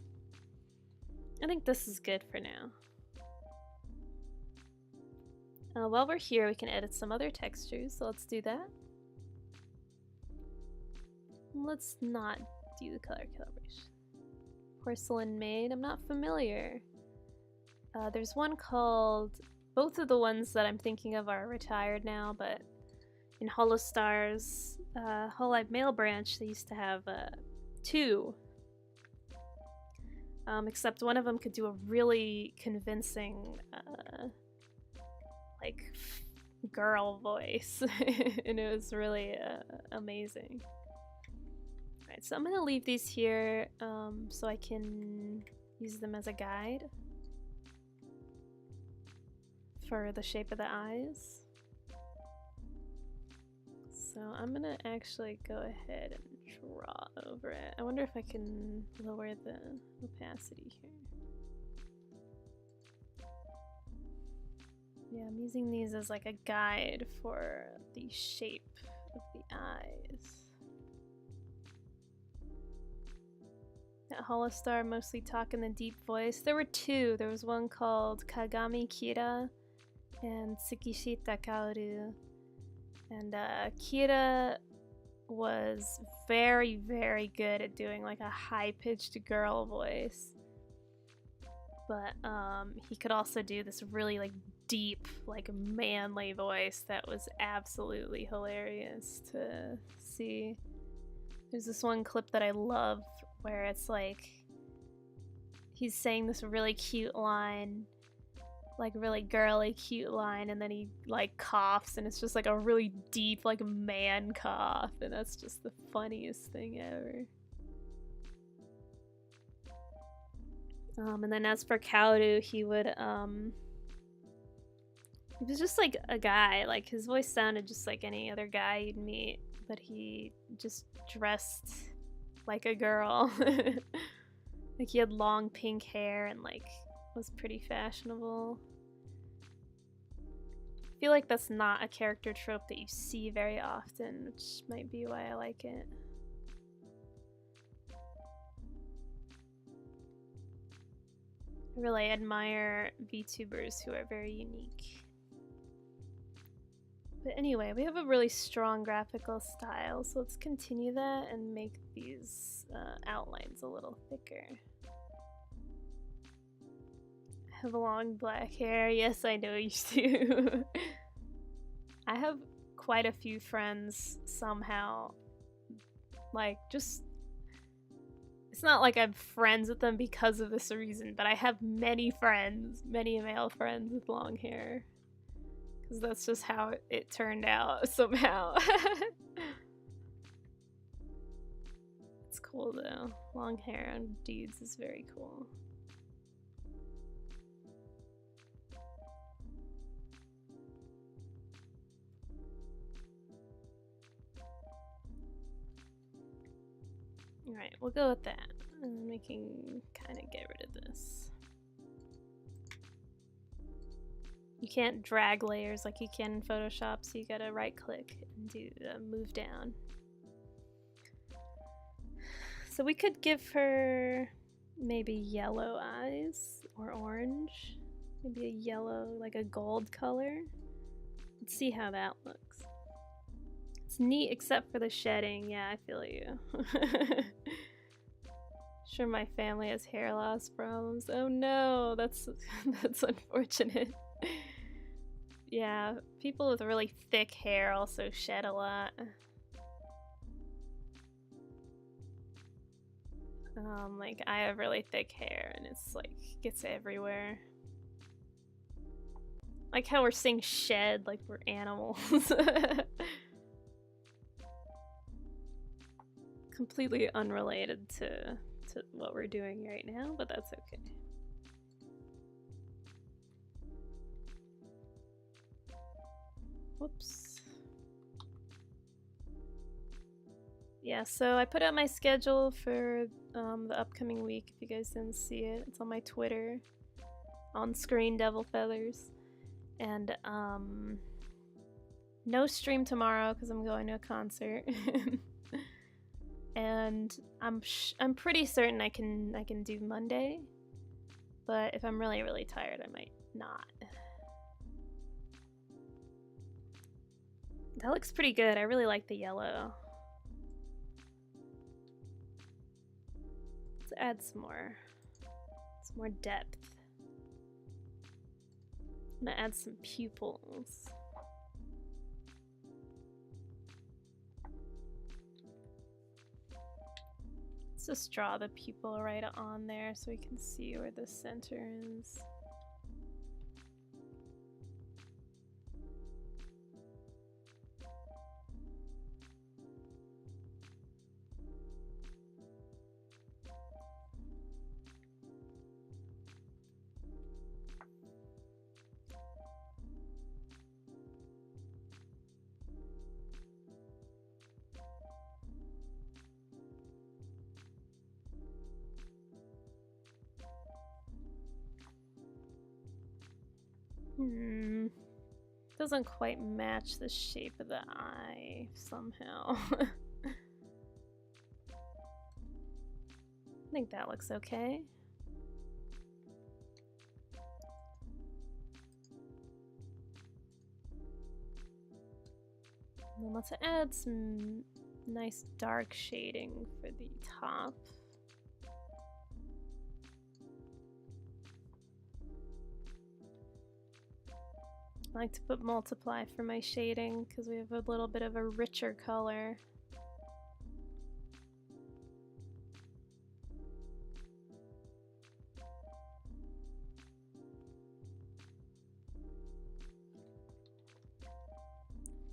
Speaker 1: I think this is good for now. While we're here, we can edit some other textures, so let's do that. Let's not do the color calibration. Porcelain Maid, I'm not familiar. There's one called, both of the ones that I'm thinking of are retired now, but in Holostar's Hololive Mail branch, they used to have 2. Except one of them could do a really convincing, like, girl voice, and it was really amazing. Alright, so I'm gonna leave these here so I can use them as a guide for the shape of the eyes. So I'm gonna actually go ahead and draw over it. I wonder if I can lower the opacity here. Yeah, I'm using these as like a guide for the shape of the eyes. At Holostar, mostly talk in the deep voice. There were 2. There was one called Kagami Kira and Tsukishita Kaoru. And Kira was very, very good at doing like a high-pitched girl voice. But he could also do this really like deep, like manly voice that was absolutely hilarious to see. There's this one clip that I love where it's like he's saying this really cute line, like really girly cute line, and then he like coughs and it's just like a really deep like man cough, and that's just the funniest thing ever. And then as for Kaoru, he would he was just like a guy, like his voice sounded just like any other guy you'd meet, but he just dressed like a girl. Like he had long pink hair and like was pretty fashionable. I feel like that's not a character trope that you see very often, which might be why I like it. I really admire VTubers who are very unique. But anyway, we have a really strong graphical style, so let's continue that and make these outlines a little thicker. I have long black hair. Yes, I know you do. I have quite a few friends somehow. Like, just... It's not like I'm friends with them because of this reason, but I have many friends, many male friends with long hair. Because that's just how it turned out somehow. It's cool though. Long hair on dudes is very cool. Alright, we'll go with that. And we can kind of get rid of this. You can't drag layers like you can in Photoshop, so you gotta right click and do move down. So we could give her maybe yellow eyes or orange. Maybe a yellow, like a gold color. Let's see how that looks. It's neat except for the shedding. Yeah, I feel you. Sure, my family has hair loss problems. Oh no, that's unfortunate. Yeah, people with really thick hair also shed a lot. Like I have really thick hair and it's like gets everywhere. Like how we're saying shed like we're animals. Completely unrelated to what we're doing right now, but that's okay. Whoops. Yeah, so I put out my schedule for the upcoming week. If you guys didn't see it, it's on my Twitter. On screen, Devil Feathers. And no stream tomorrow because I'm going to a concert. and I'm pretty certain I can do Monday, but if I'm really tired, I might not. That looks pretty good. I really like the yellow. Let's add some more depth. I'm gonna add some pupils. Let's just draw the pupil right on there so we can see where the center is. Doesn't quite match the shape of the eye somehow. I think that looks okay. And then let's add some nice dark shading for the top. I like to put multiply for my shading because we have a little bit of a richer color.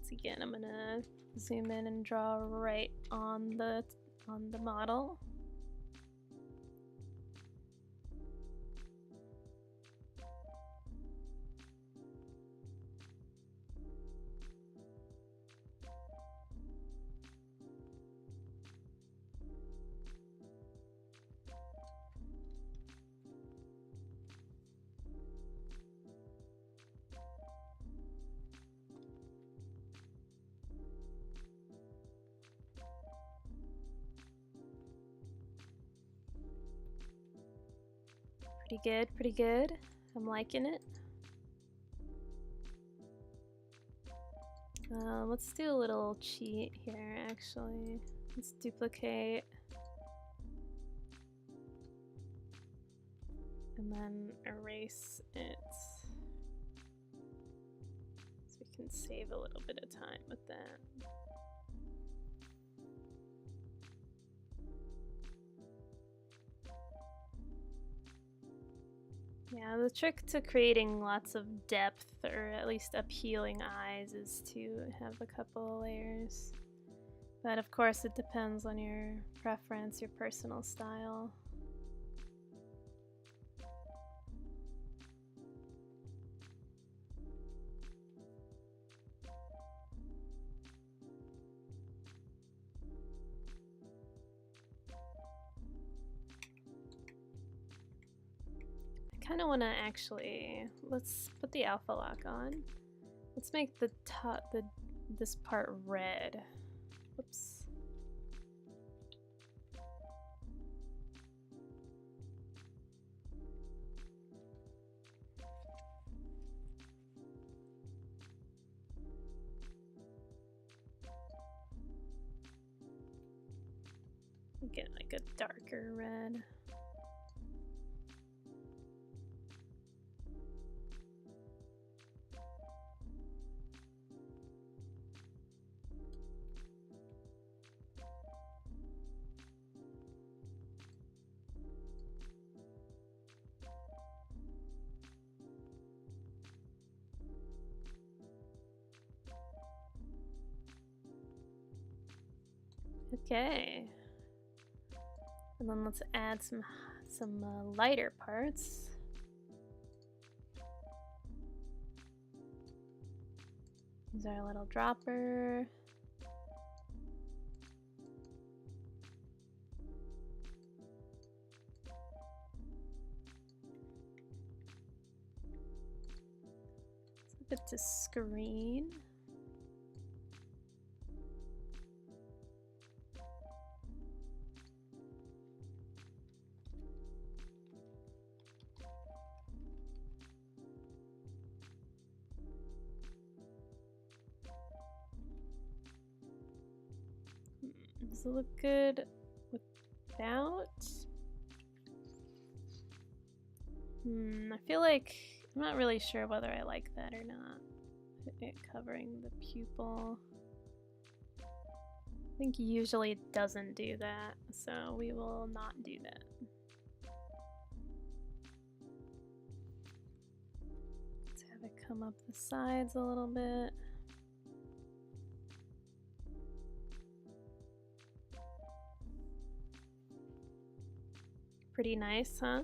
Speaker 1: So again, I'm gonna zoom in and draw right on the model. Pretty good, pretty good. I'm liking it. Let's do a little cheat here, actually. Let's duplicate. And then erase it. So we can save a little bit of time with that. Yeah, the trick to creating lots of depth, or at least appealing eyes, is to have a couple of layers. But of course it depends on your preference, your personal style. I kind of want to actually, let's put the alpha lock on. Let's make the top, this part red. Whoops. Get like a darker red. Okay. And then let's add some lighter parts. Use our little dropper. Let's put to screen. it look good without? I feel like I'm not really sure whether I like that or not. It covering the pupil. I think usually it doesn't do that, so we will not do that. Let's have it come up the sides a little bit. Pretty nice, huh?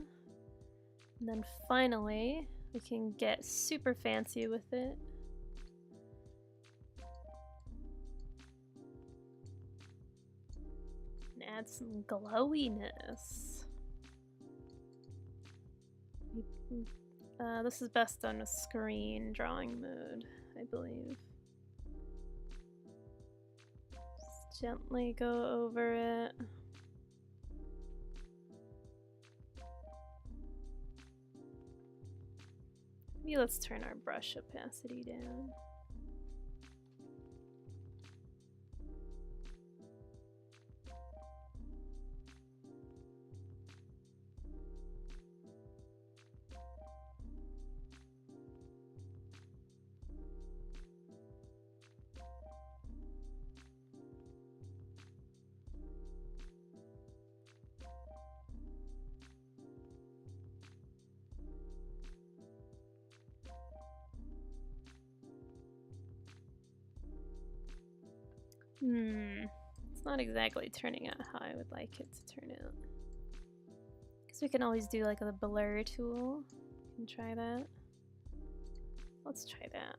Speaker 1: And then finally, we can get super fancy with it. And add some glowiness. This is best on a screen drawing mode, I believe. Just gently go over it. Maybe let's turn our brush opacity down. It's not exactly turning out how I would like it to turn out. Guess we can always do like the blur tool. We can try that. Let's try that.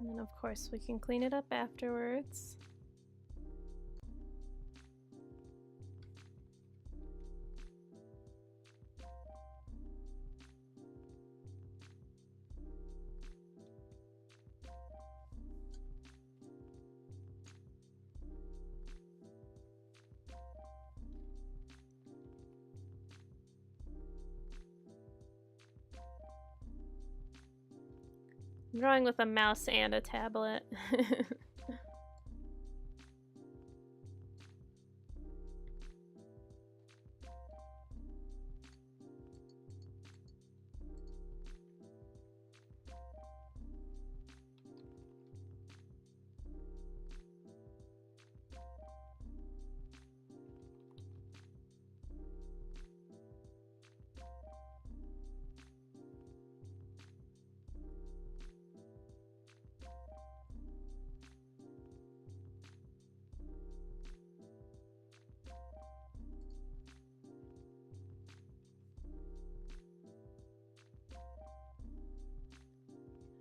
Speaker 1: And then of course we can clean it up afterwards. I'm drawing with a mouse and a tablet.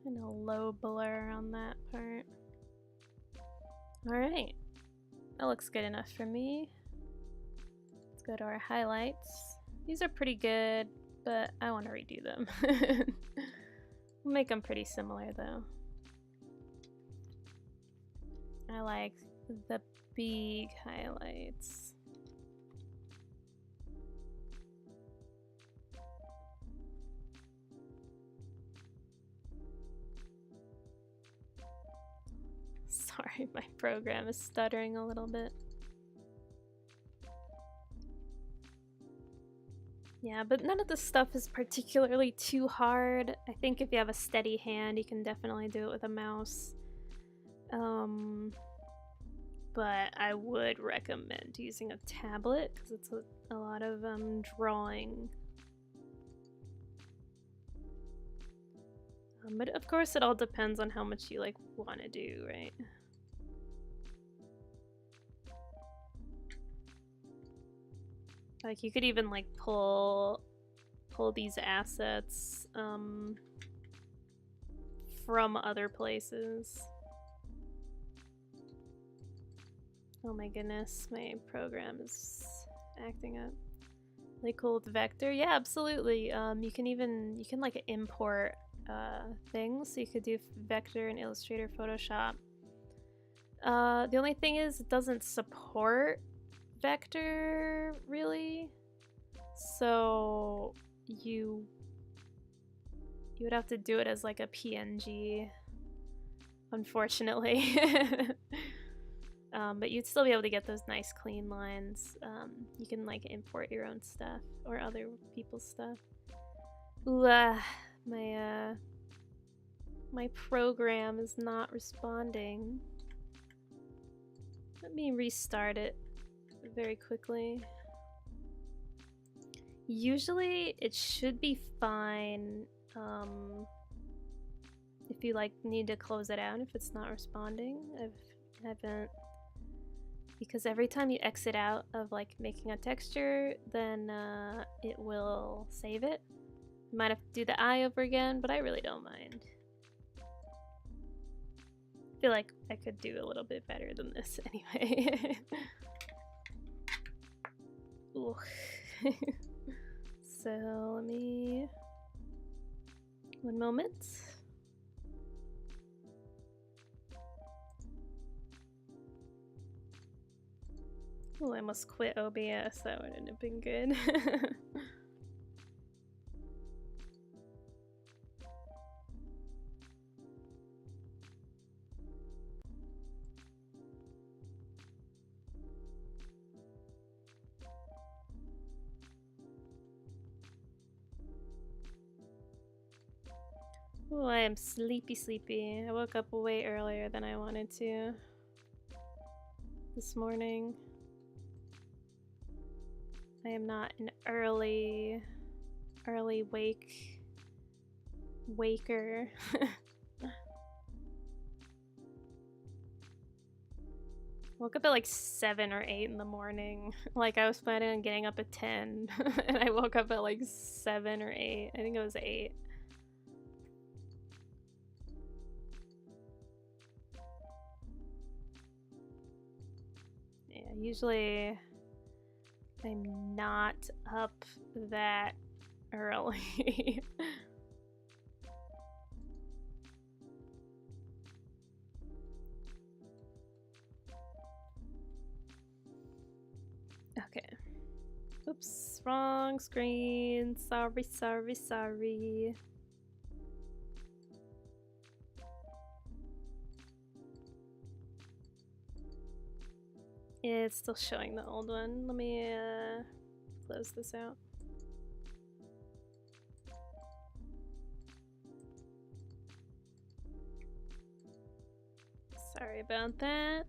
Speaker 1: And a low blur on that part. Alright, that looks good enough for me. Let's go to our highlights. These are pretty good, but I want to redo them. We'll make them pretty similar though. I like the big highlights. Sorry, my program is stuttering a little bit. Yeah, but none of this stuff is particularly too hard. I think if you have a steady hand, you can definitely do it with a mouse. But I would recommend using a tablet because it's a lot of drawing. But of course it all depends on how much you like want to do, right? Like you could even like pull these assets from other places. Oh my goodness, my program is acting up. Really cool with vector. Yeah, absolutely. You can like import things. So you could do vector in Illustrator, Photoshop. The only thing is it doesn't support vector really. So you would have to do it as like a PNG, unfortunately. But you'd still be able to get those nice clean lines. You can like import your own stuff or other people's stuff. Ooh, my program is not responding. Let me restart it very quickly. Usually it should be fine if you like need to close it out if it's not responding. I haven't, because every time you exit out of like making a texture, then it will save it. You might have to do the eye over again, but I really don't mind. I feel like I could do a little bit better than this anyway. Ooh. So let me, one moment. Oh, I must quit OBS. That wouldn't have been good. Oh, I am sleepy. I woke up way earlier than I wanted to this morning. I am not an early waker. Woke up at like 7 or 8 in the morning. Like I was planning on getting up at 10 and I woke up at like 7 or 8. I think it was 8. Yeah, usually I'm not up that early. Okay. Oops, wrong screen. Sorry. It's still showing the old one. Let me close this out. Sorry about that.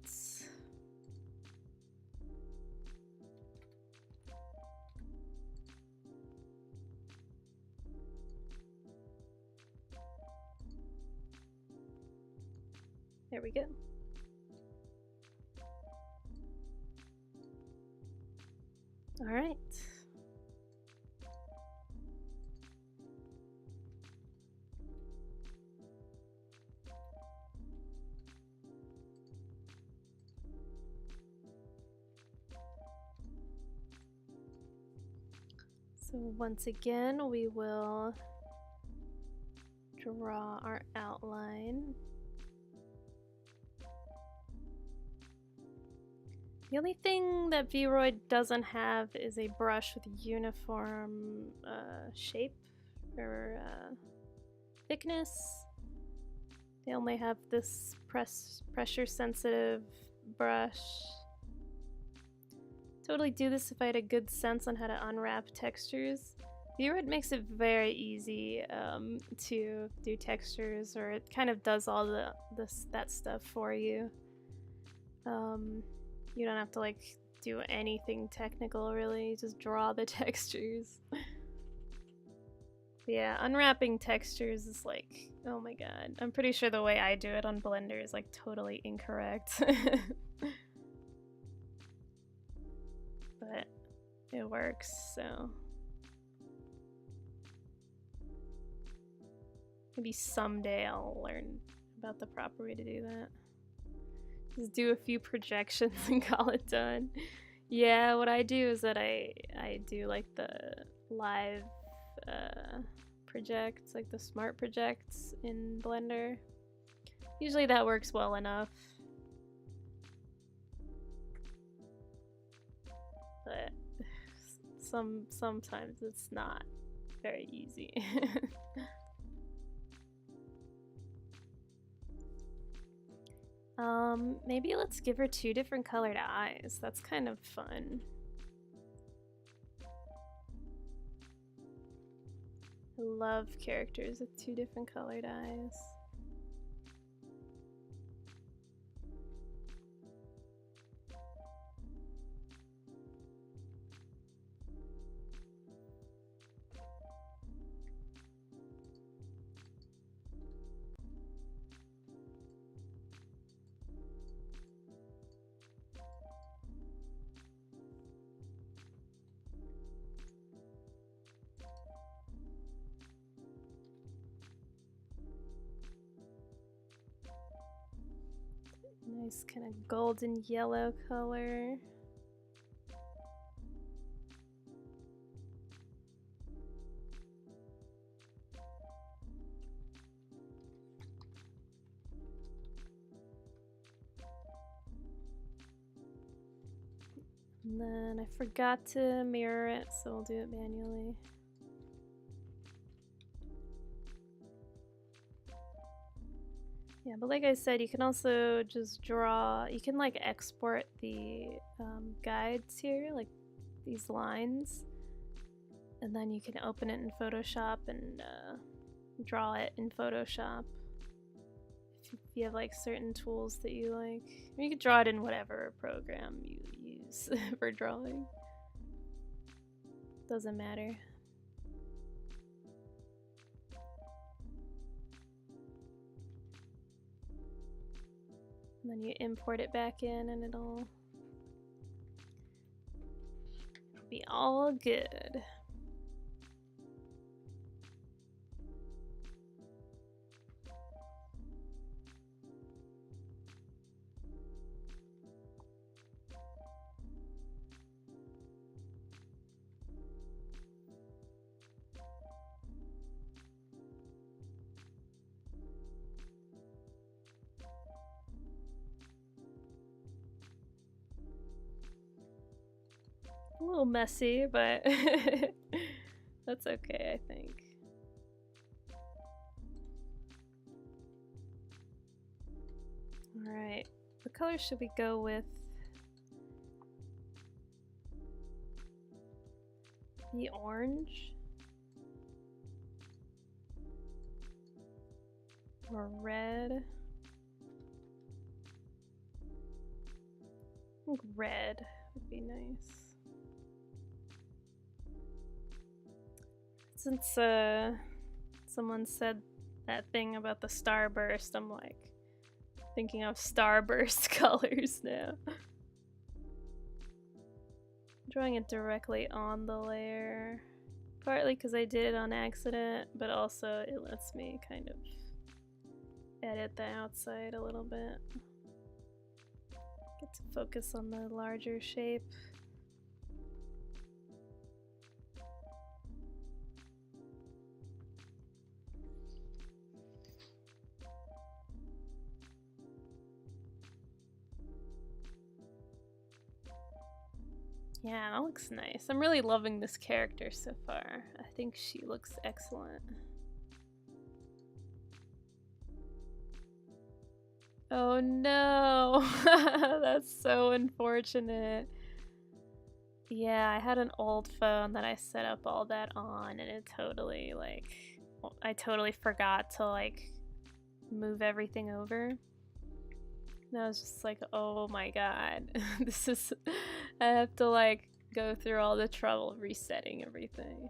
Speaker 1: There we go. All right. So once again, we will draw our outline. The only thing that Vroid doesn't have is a brush with a uniform shape or thickness. They only have this pressure sensitive brush. Totally do this if I had a good sense on how to unwrap textures. Vroid makes it very easy to do textures, or it kind of does all that stuff for you. You don't have to like do anything technical really, you just draw the textures. Yeah, unwrapping textures is like, oh my god. I'm pretty sure the way I do it on Blender is like totally incorrect. But it works, so. Maybe someday I'll learn about the proper way to do that. Just do a few projections and call it done. Yeah, what I do is that I do like the live projects, like the smart projects in Blender. Usually that works well enough. But sometimes it's not very easy. Maybe let's give her 2 different colored eyes. That's kind of fun. I love characters with 2 different colored eyes. Nice kind of golden yellow color. And then I forgot to mirror it, so we'll do it manually. Yeah, but like I said, you can also just draw, you can like export the guides here, like these lines, and then you can open it in Photoshop and draw it in Photoshop if you have like certain tools that you like. Or you can draw it in whatever program you use for drawing. Doesn't matter. And then you import it back in and it'll be all good. A little messy, but that's okay, I think. Alright, what color should we go with? The orange? Or red? I think red would be nice. Since someone said that thing about the starburst, I'm like thinking of starburst colors now. Drawing it directly on the layer, partly because I did it on accident, but also it lets me kind of edit the outside a little bit. Get to focus on the larger shape. Yeah, that looks nice. I'm really loving this character so far. I think she looks excellent. Oh no! That's so unfortunate. Yeah, I had an old phone that I set up all that on, and it totally, like, I totally forgot to, like, move everything over. And I was just like, oh my god, this is, I have to like go through all the trouble of resetting everything.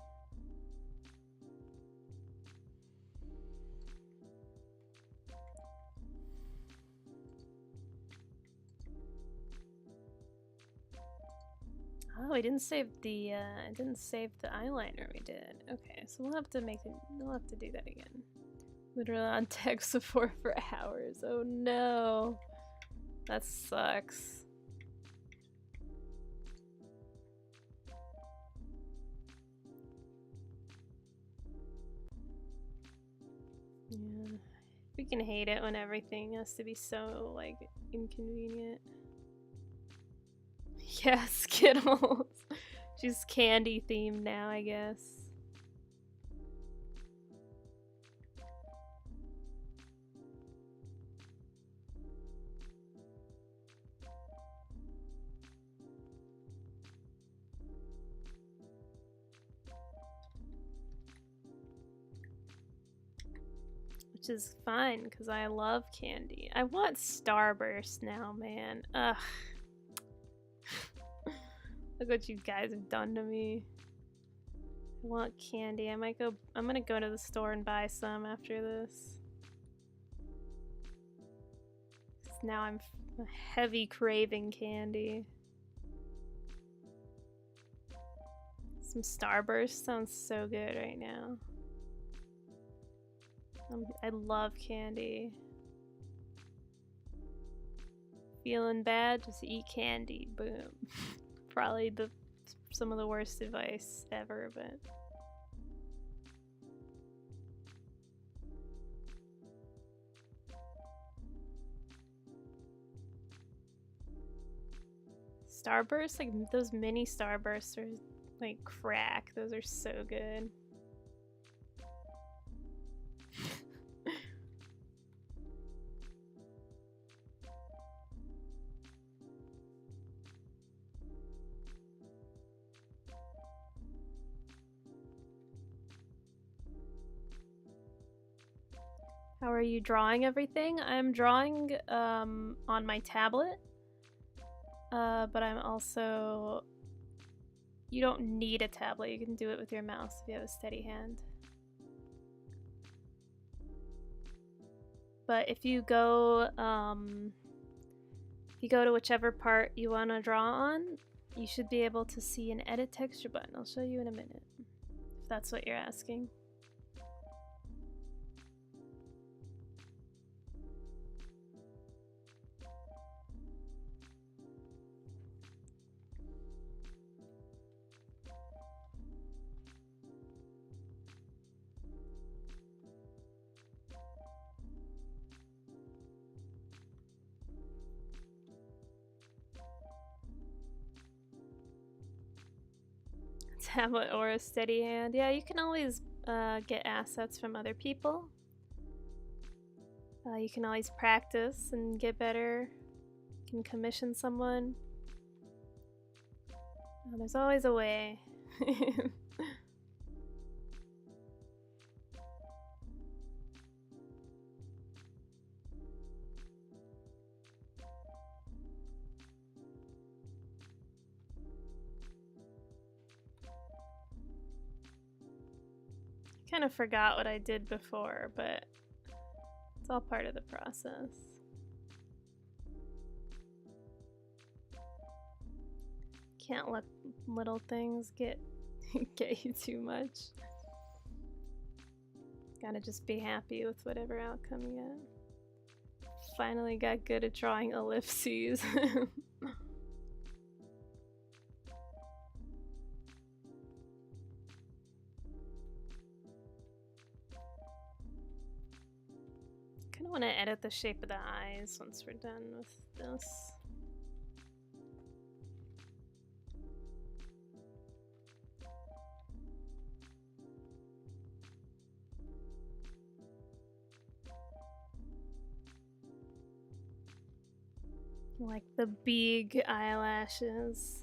Speaker 1: Oh, we didn't save the, eyeliner we did. Okay, so we'll have to do that again. Literally on tech support for hours, oh no. That sucks. Yeah. We can hate it when everything has to be so, like, inconvenient. Yeah, Skittles. She's candy themed now, I guess. Which is fine, because I love candy. I want Starburst now, man. Ugh. Look what you guys have done to me. I want candy. I'm gonna go to the store and buy some after this. Now I'm heavy craving candy. Some Starburst sounds so good right now. I love candy. Feeling bad? Just eat candy. Boom. Probably some of the worst advice ever, but... Starburst? Like, those mini Starbursts are like crack. Those are so good. How are you drawing everything? I'm drawing on my tablet, but I'm also... You don't need a tablet, you can do it with your mouse if you have a steady hand. But if you go to whichever part you want to draw on, you should be able to see an edit texture button. I'll show you in a minute, if that's what you're asking. Tablet or a steady hand. Yeah, you can always get assets from other people. You can always practice and get better. You can commission someone. There's always a way. Kind of forgot what I did before, but it's all part of the process. Can't let little things get you too much. Gotta just be happy with whatever outcome you get. Finally got good at drawing ellipses. I want to edit the shape of the eyes once we're done with this. Like the big eyelashes.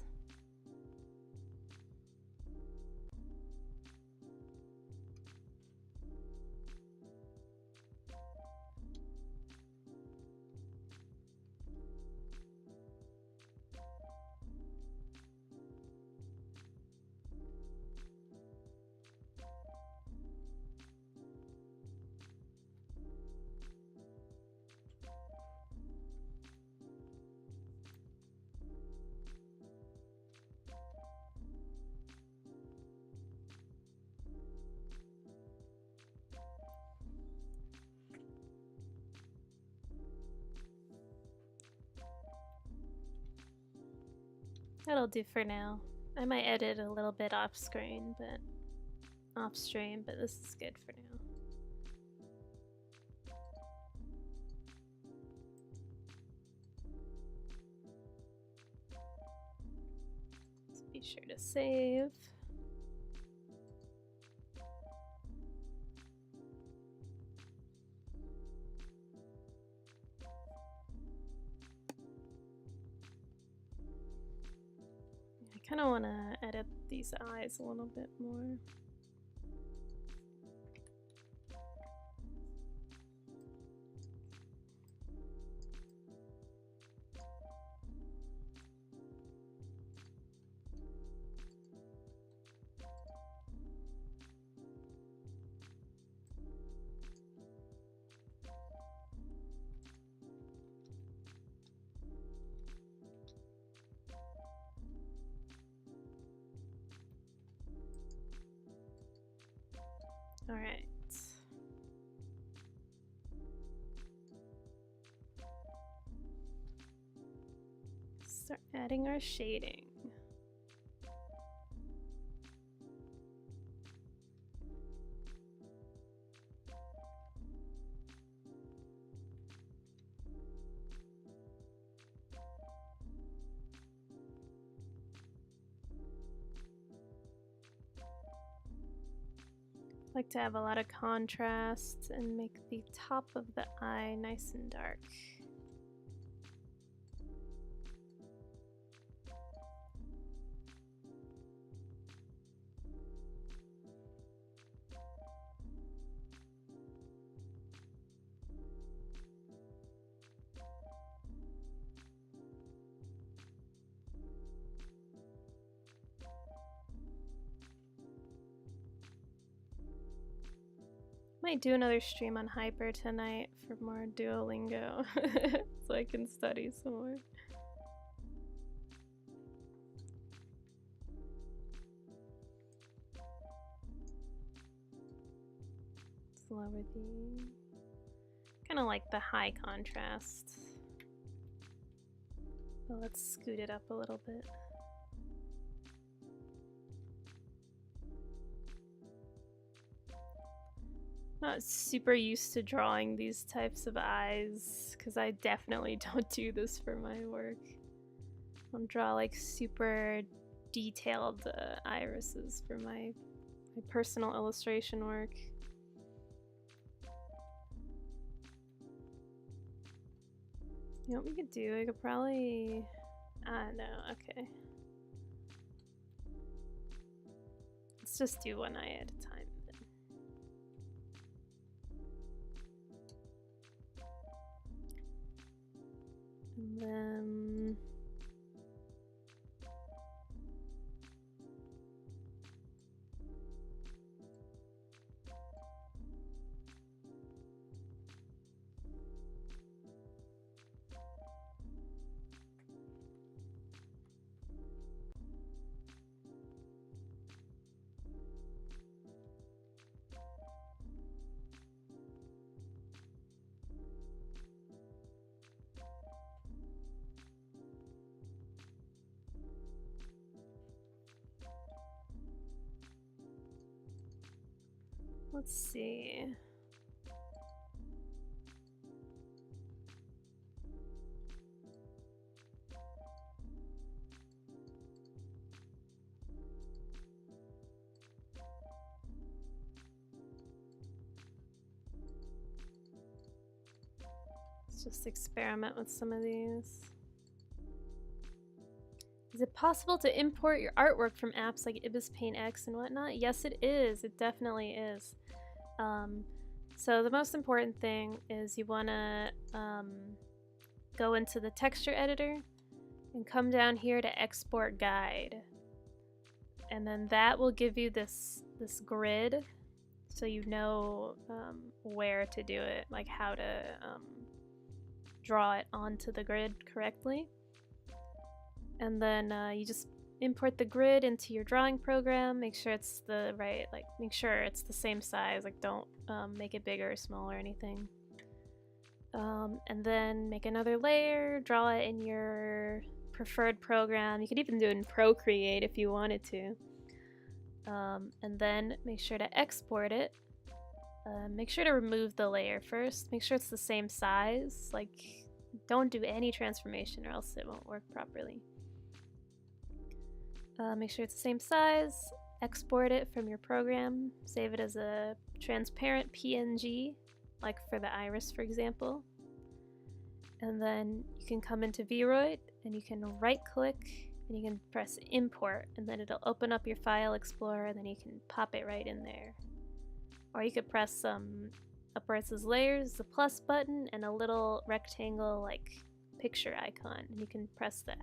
Speaker 1: That'll do for now. I might edit a little bit off screen, but off stream, but this is good for now. Let's be sure to save. I kind of want to edit these eyes a little bit more. All right. Start adding our shading. I like to have a lot of contrast and make the top of the eye nice and dark. Might do another stream on Hyper tonight for more Duolingo so I can study some more. Let's lower the... kind of like the high contrast. But let's scoot it up a little bit. Not super used to drawing these types of eyes because I definitely don't do this for my work. I don't draw like super detailed irises for my personal illustration work. You know what we could do? I could probably... no, okay. Let's just do one eye at a time. And then let's see. Let's just experiment with some of these. Is it possible to import your artwork from apps like Ibis Paint X and whatnot? Yes, it is. It definitely is. So the most important thing is you want to go into the texture editor and come down here to export guide. And then that will give you this grid so you know where to do it, like how to draw it onto the grid correctly. And then you just import the grid into your drawing program, make sure it's the right, like make sure it's the same size, like don't make it bigger or small or anything. And then make another layer, draw it in your preferred program. You could even do it in Procreate if you wanted to. And then make sure to export it. Make sure to remove the layer first. Make sure it's the same size. Like, don't do any transformation or else it won't work properly. Make sure it's the same size. Export it from your program. Save it as a transparent PNG, like for the iris, for example. And then you can come into Vroid and you can right click and you can press import, and then it'll open up your file explorer, and then you can pop it right in there. Or you could press up where it says layers, the plus button, and a little rectangle like picture icon, and you can press that.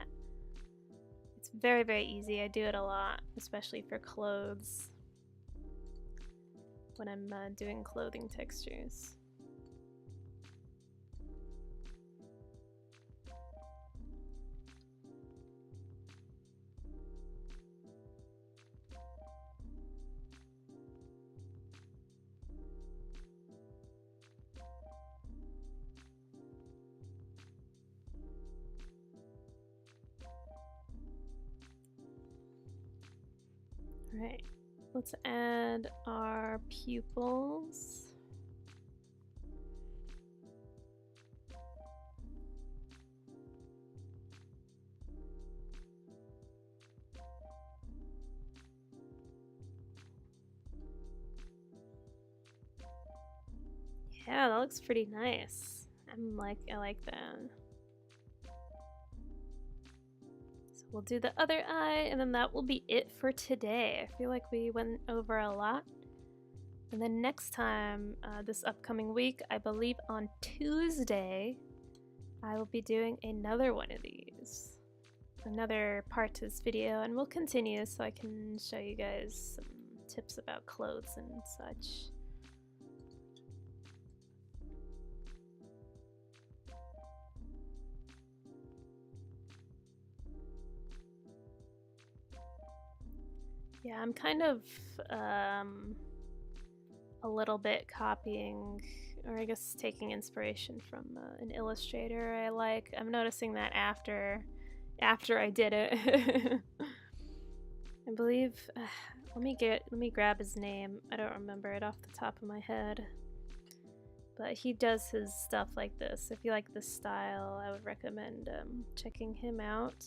Speaker 1: It's very, very easy. I do it a lot, especially for clothes when I'm doing clothing textures. Alright, let's add our pupils. Yeah, that looks pretty nice. I like that. We'll do the other eye, and then that will be it for today. I feel like we went over a lot. And then next time, this upcoming week, I believe on Tuesday, I will be doing another one of these. Another part to this video, and we'll continue so I can show you guys some tips about clothes and such. Yeah, I'm kind of a little bit copying, or I guess taking inspiration from an illustrator I like. I'm noticing that after I did it. I believe let me grab his name. I don't remember it off the top of my head. But he does his stuff like this. If you like this style, I would recommend checking him out.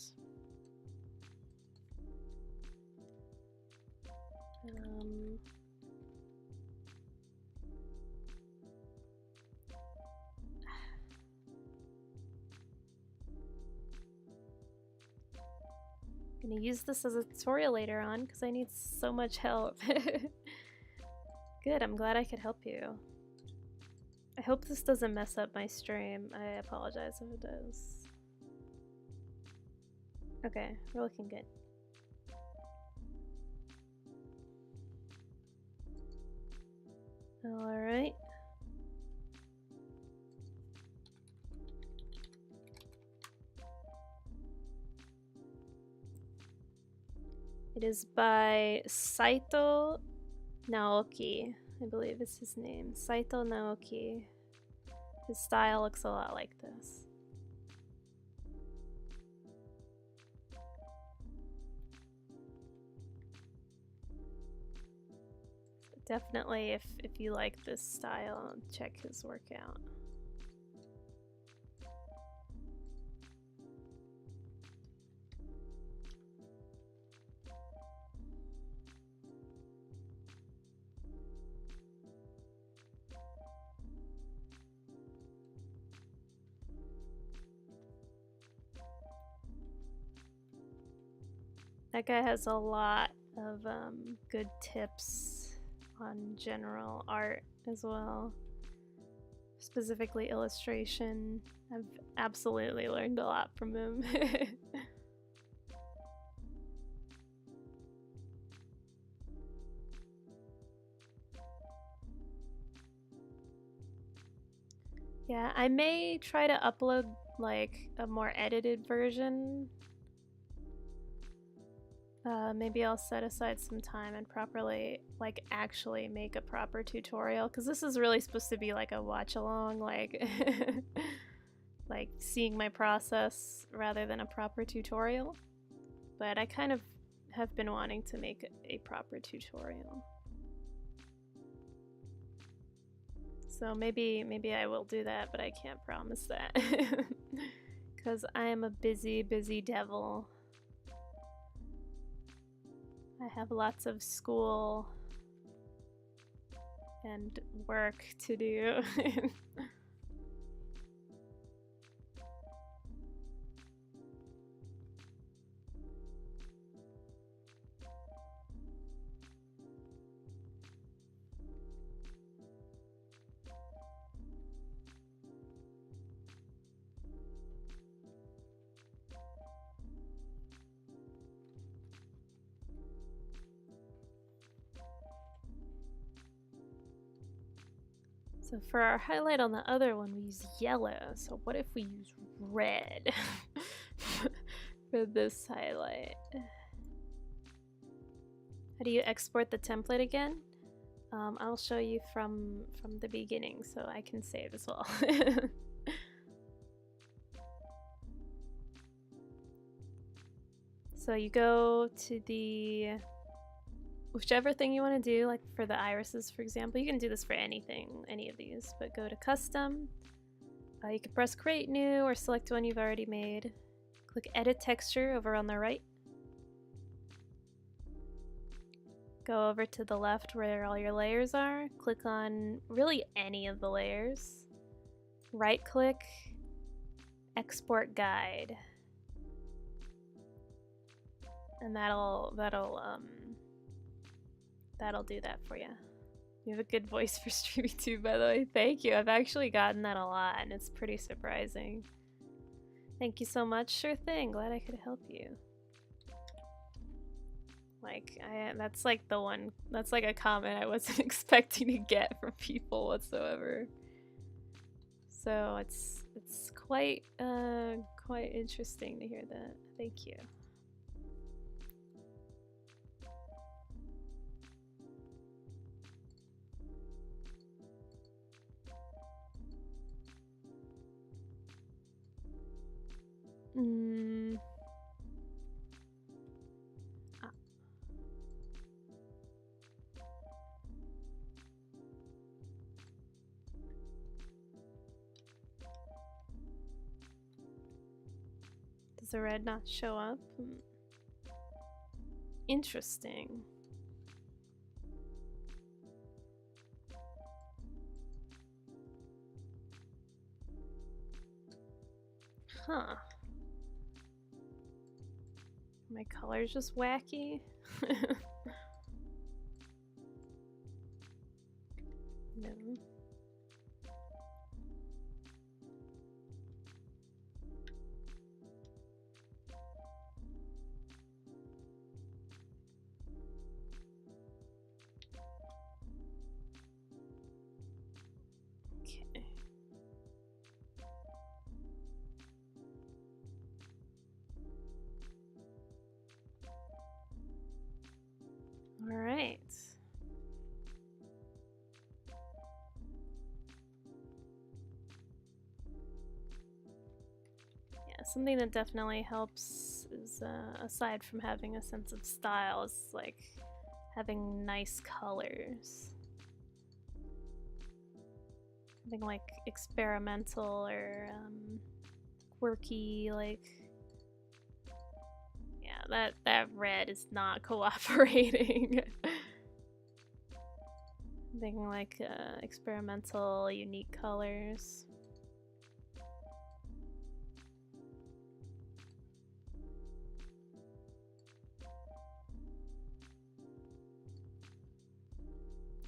Speaker 1: I'm gonna use this as a tutorial later on because I need so much help. Good, I'm glad I could help you. I hope this doesn't mess up my stream. I apologize if it does. Okay, we're looking good. Alright. It is by Saito Naoki, I believe is his name. Saito Naoki. His style looks a lot like this. Definitely, if you like this style, check his work out. That guy has a lot of good tips on general art as well, specifically illustration. I've absolutely learned a lot from him. Yeah, I may try to upload like a more edited version. Maybe I'll set aside some time and properly, like, actually make a proper tutorial, because this is really supposed to be like a watch along, like like seeing my process rather than a proper tutorial. But I kind of have been wanting to make a proper tutorial. So maybe I will do that, but I can't promise that. Because I am a busy devil. I have lots of school and work to do. So for our highlight on the other one, we use yellow. So what if we use red for this highlight? How do you export the template again? I'll show you from the beginning so I can save as well. So you go to the whichever thing you want to do, like for the irises, for example. You can do this for anything, any of these, but go to custom. You can press create new or select one you've already made. Click edit texture over on the right. Go over to the left where all your layers are. Click on really any of the layers. Right click, export guide. And that'll do that for you. You have a good voice for streaming too, by the way. Thank you. I've actually gotten that a lot, and it's pretty surprising. Thank you so much. Sure thing. Glad I could help you. Like, that's like the one. That's like a comment I wasn't expecting to get from people whatsoever. So it's quite interesting to hear that. Thank you. Does the red not show up? Interesting. Huh. My color's just wacky. No. Okay. All right. Yeah, something that definitely helps is, aside from having a sense of style, is like having nice colors. Something like experimental or quirky, like, yeah, that red is not cooperating. Something like experimental, unique colors.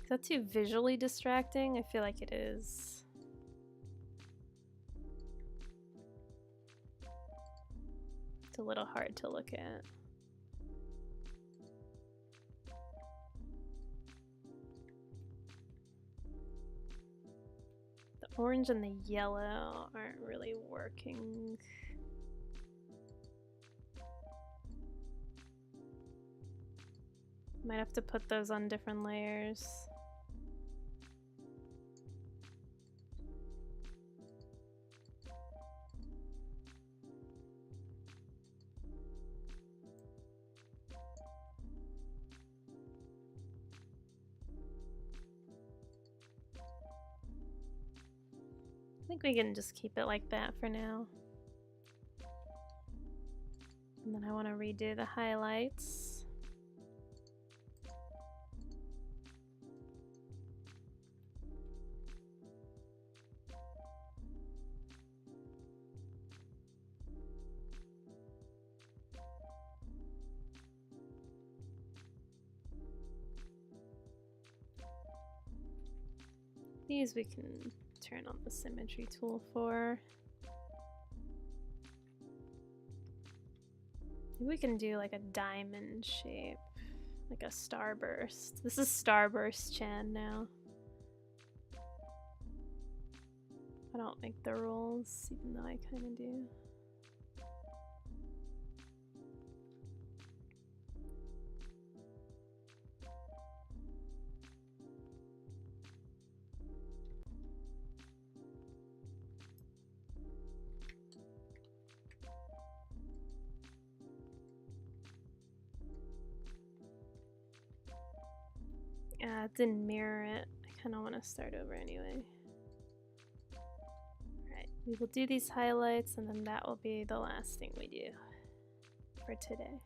Speaker 1: Is that too visually distracting? I feel like it is. It's a little hard to look at. The orange and the yellow aren't really working. Might have to put those on different layers. I think we can just keep it like that for now. And then I want to redo the highlights. These we can turn on the symmetry tool for. Maybe we can do like a diamond shape, like a starburst. This is Starburst Chan now. I don't make the rules, even though I kind of do. It didn't mirror it. I kind of want to start over anyway. Alright, we will do these highlights and then that will be the last thing we do for today.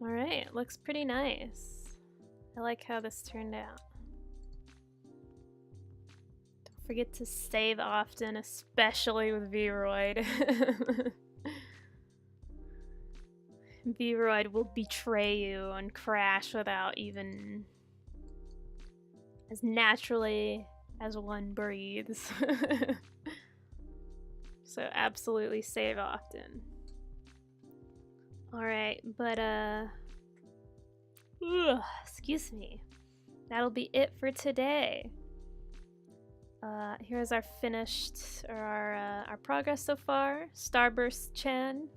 Speaker 1: Alright, it looks pretty nice. I like how this turned out. Don't forget to save often, especially with Vroid. Vroid will betray you and crash without even as naturally as one breathes. So absolutely save often. Alright, but excuse me. That'll be it for today. Here's our finished, or our progress so far. Starburst Chan.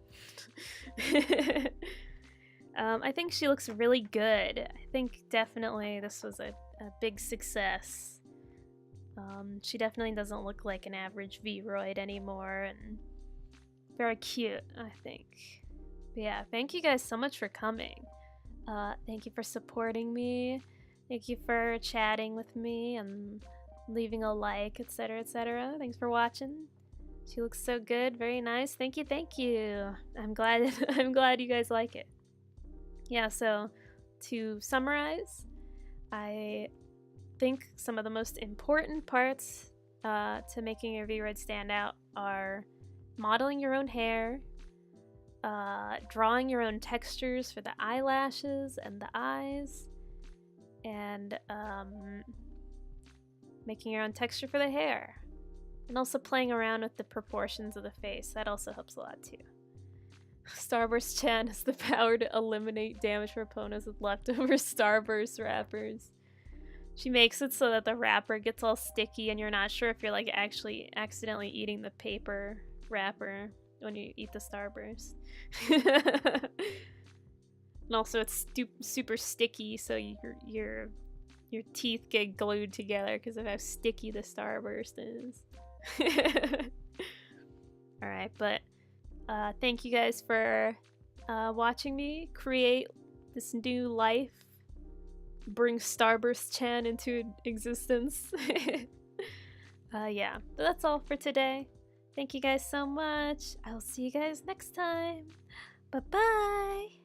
Speaker 1: I think she looks really good. I think definitely this was a big success. She definitely doesn't look like an average Vroid anymore, and very cute, I think. But yeah, thank you guys so much for coming. Thank you for supporting me. Thank you for chatting with me and leaving a like, etc, etc. Thanks for watching. She looks so good, very nice. Thank you, thank you. I'm glad I'm glad you guys like it. Yeah, so to summarize, I think some of the most important parts to making your Vroid stand out are modeling your own hair, drawing your own textures for the eyelashes and the eyes, and making your own texture for the hair, and also playing around with the proportions of the face. That also helps a lot too. Starburst Chan has the power to eliminate damage for opponents with leftover Starburst wrappers. She makes it so that the wrapper gets all sticky and you're not sure if you're like actually accidentally eating the paper wrapper when you eat the Starburst. And also it's super sticky, so your teeth get glued together because of how sticky the Starburst is. Alright, but thank you guys for watching me create this new life, bring Starburst Chan into existence. Yeah, but that's all for today. Thank you guys so much. I'll see you guys next time. Bye-bye!